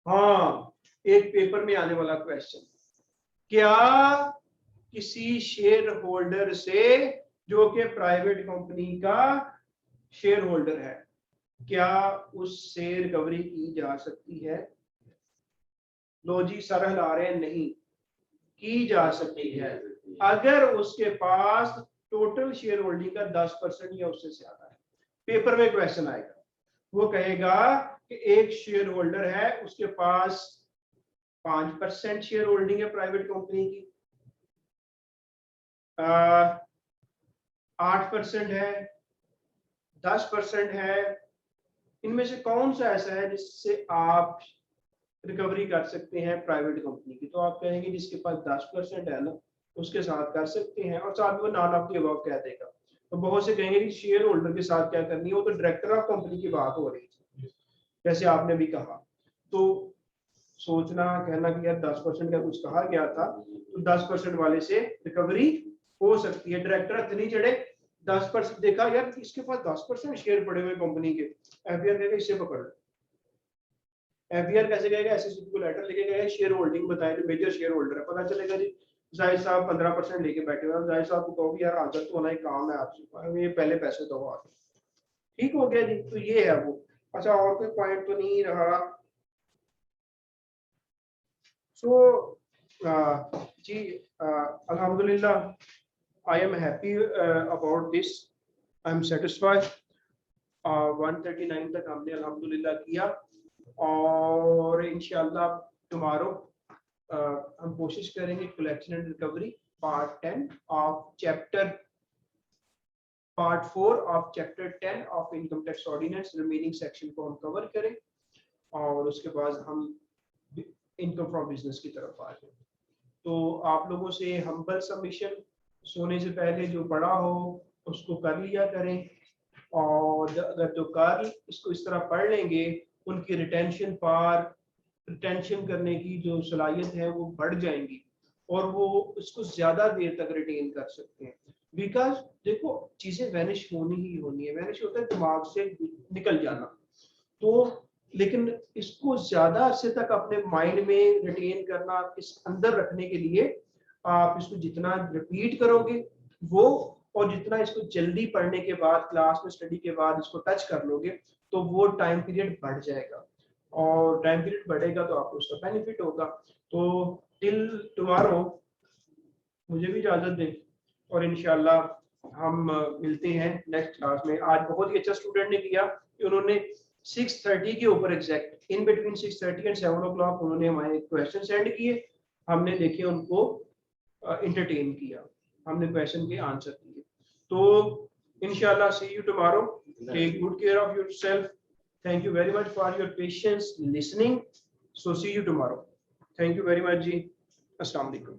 हाँ, एक पेपर में आने वाला क्वेश्चन, क्या किसी शेयर होल्डर से जो कि प्राइवेट कंपनी का शेयर होल्डर है, क्या उससे रिकवरी की जा सकती है? लो जी, सरल आ रहे हैं, नहीं की जा सकती है। अगर उसके पास टोटल शेयर होल्डिंग का 10% या उससे ज्यादा है। पेपर में क्वेश्चन आएगा, वो कहेगा कि एक शेयर होल्डर है, उसके पास 5% शेयर होल्डिंग है प्राइवेट कंपनी की, 8% है, 10% है, इनमें से कौन सा ऐसा है जिससे आप रिकवरी कर सकते हैं प्राइवेट कंपनी की? तो आप कहेंगे जिसके पास 10% है ना, उसके साथ कर सकते हैं, और साथ में नॉन ऑफ द अबव कह देगा। तो बहुत से कहेंगे कि शेयर होल्डर के साथ क्या करनी है, वो तो डायरेक्टर ऑफ कंपनी की बात हो रही थी, जैसे आपने भी कहा। तो सोचना कहना कि यार 10% का कुछ कहा गया था, तो 10% वाले से रिकवरी हो सकती है। डायरेक्टर इतनी चढ़े 10% देखा यार इसके पास 10% शेयर पड़े हुए कंपनी के, एफबीआर कहेगा इससे पकड़ लो। एफबीआर कैसे कहेगा, एसएससी को लेटर लिखे गए शेयर होल्डिंग बताए, जो मेजर शेयर होल्डर है, पता चलेगा जी जाहिद साहब 15% लेके बैठे हुए हैं, जाहिद साहब को कहो यार हाजिर तो होना ही काम है आपसे, ये पहले पैसे दो आप, ठीक हो गया जी। तो ये है वो। अच्छा और कोई पॉइंट तो नहीं रहा? सो जी अल्हम्दुलिल्लाह I am happy about this, I am satisfied. 139 तक हमने अल्हम्दुलिल्लाह किया, और इंशाल्लाह टुमारो हम कोशिश करेंगे collection and recovery part 10 of chapter part 4 of chapter 10 of income tax ordinance, remaining section को हम कवर करें, और उसके बाद हम इनकम फ्रॉम बिजनेस की तरफ आ जाए। तो आप लोगों से हम्बल सबमिशन, सोने से पहले जो पढ़ा हो उसको कर लिया करें, और अगर जो कर इसको इस तरह पढ़ लेंगे, उनकी रिटेंशन करने की जो सलाहियत है वो बढ़ जाएंगी, और वो इसको ज्यादा देर तक रिटेन कर सकते हैं। बिकॉज देखो चीजें वैनिश होनी ही होनी है, वैनिश होता है दिमाग से निकल जाना, तो लेकिन इसको ज्यादा अरसे तक अपने माइंड में रिटेन करना, इस अंदर रखने के लिए आप इसको जितना रिपीट करोगे वो, और जितना इसको जल्दी पढ़ने के बाद क्लास में स्टडी के बाद इसको टच कर लोगे, तो वो टाइम पीरियड बढ़ जाएगा, और टाइम पीरियड बढ़ेगा तो आपको उसका बेनिफिट होगा। तो टिल टुमारो मुझे भी इजाजत दें, और इंशाल्लाह हम मिलते हैं नेक्स्ट क्लास में। आज बहुत ही अच्छा स्टूडेंट ने किया कि उन्होंने 6:30 के ऊपर exact in between 6:30 and 7 o'clock उन्होंने हमारे क्वेश्चन सेंड किए, हमने देखे उनको इंटरटेन किया, हमने क्वेश्चन के आंसर किए। तो इंशाल्लाह see you tomorrow, take good care of yourself, thank you very much for your patience listening, so see you tomorrow, thank you very much जी, अस्सलाम वालेकुम।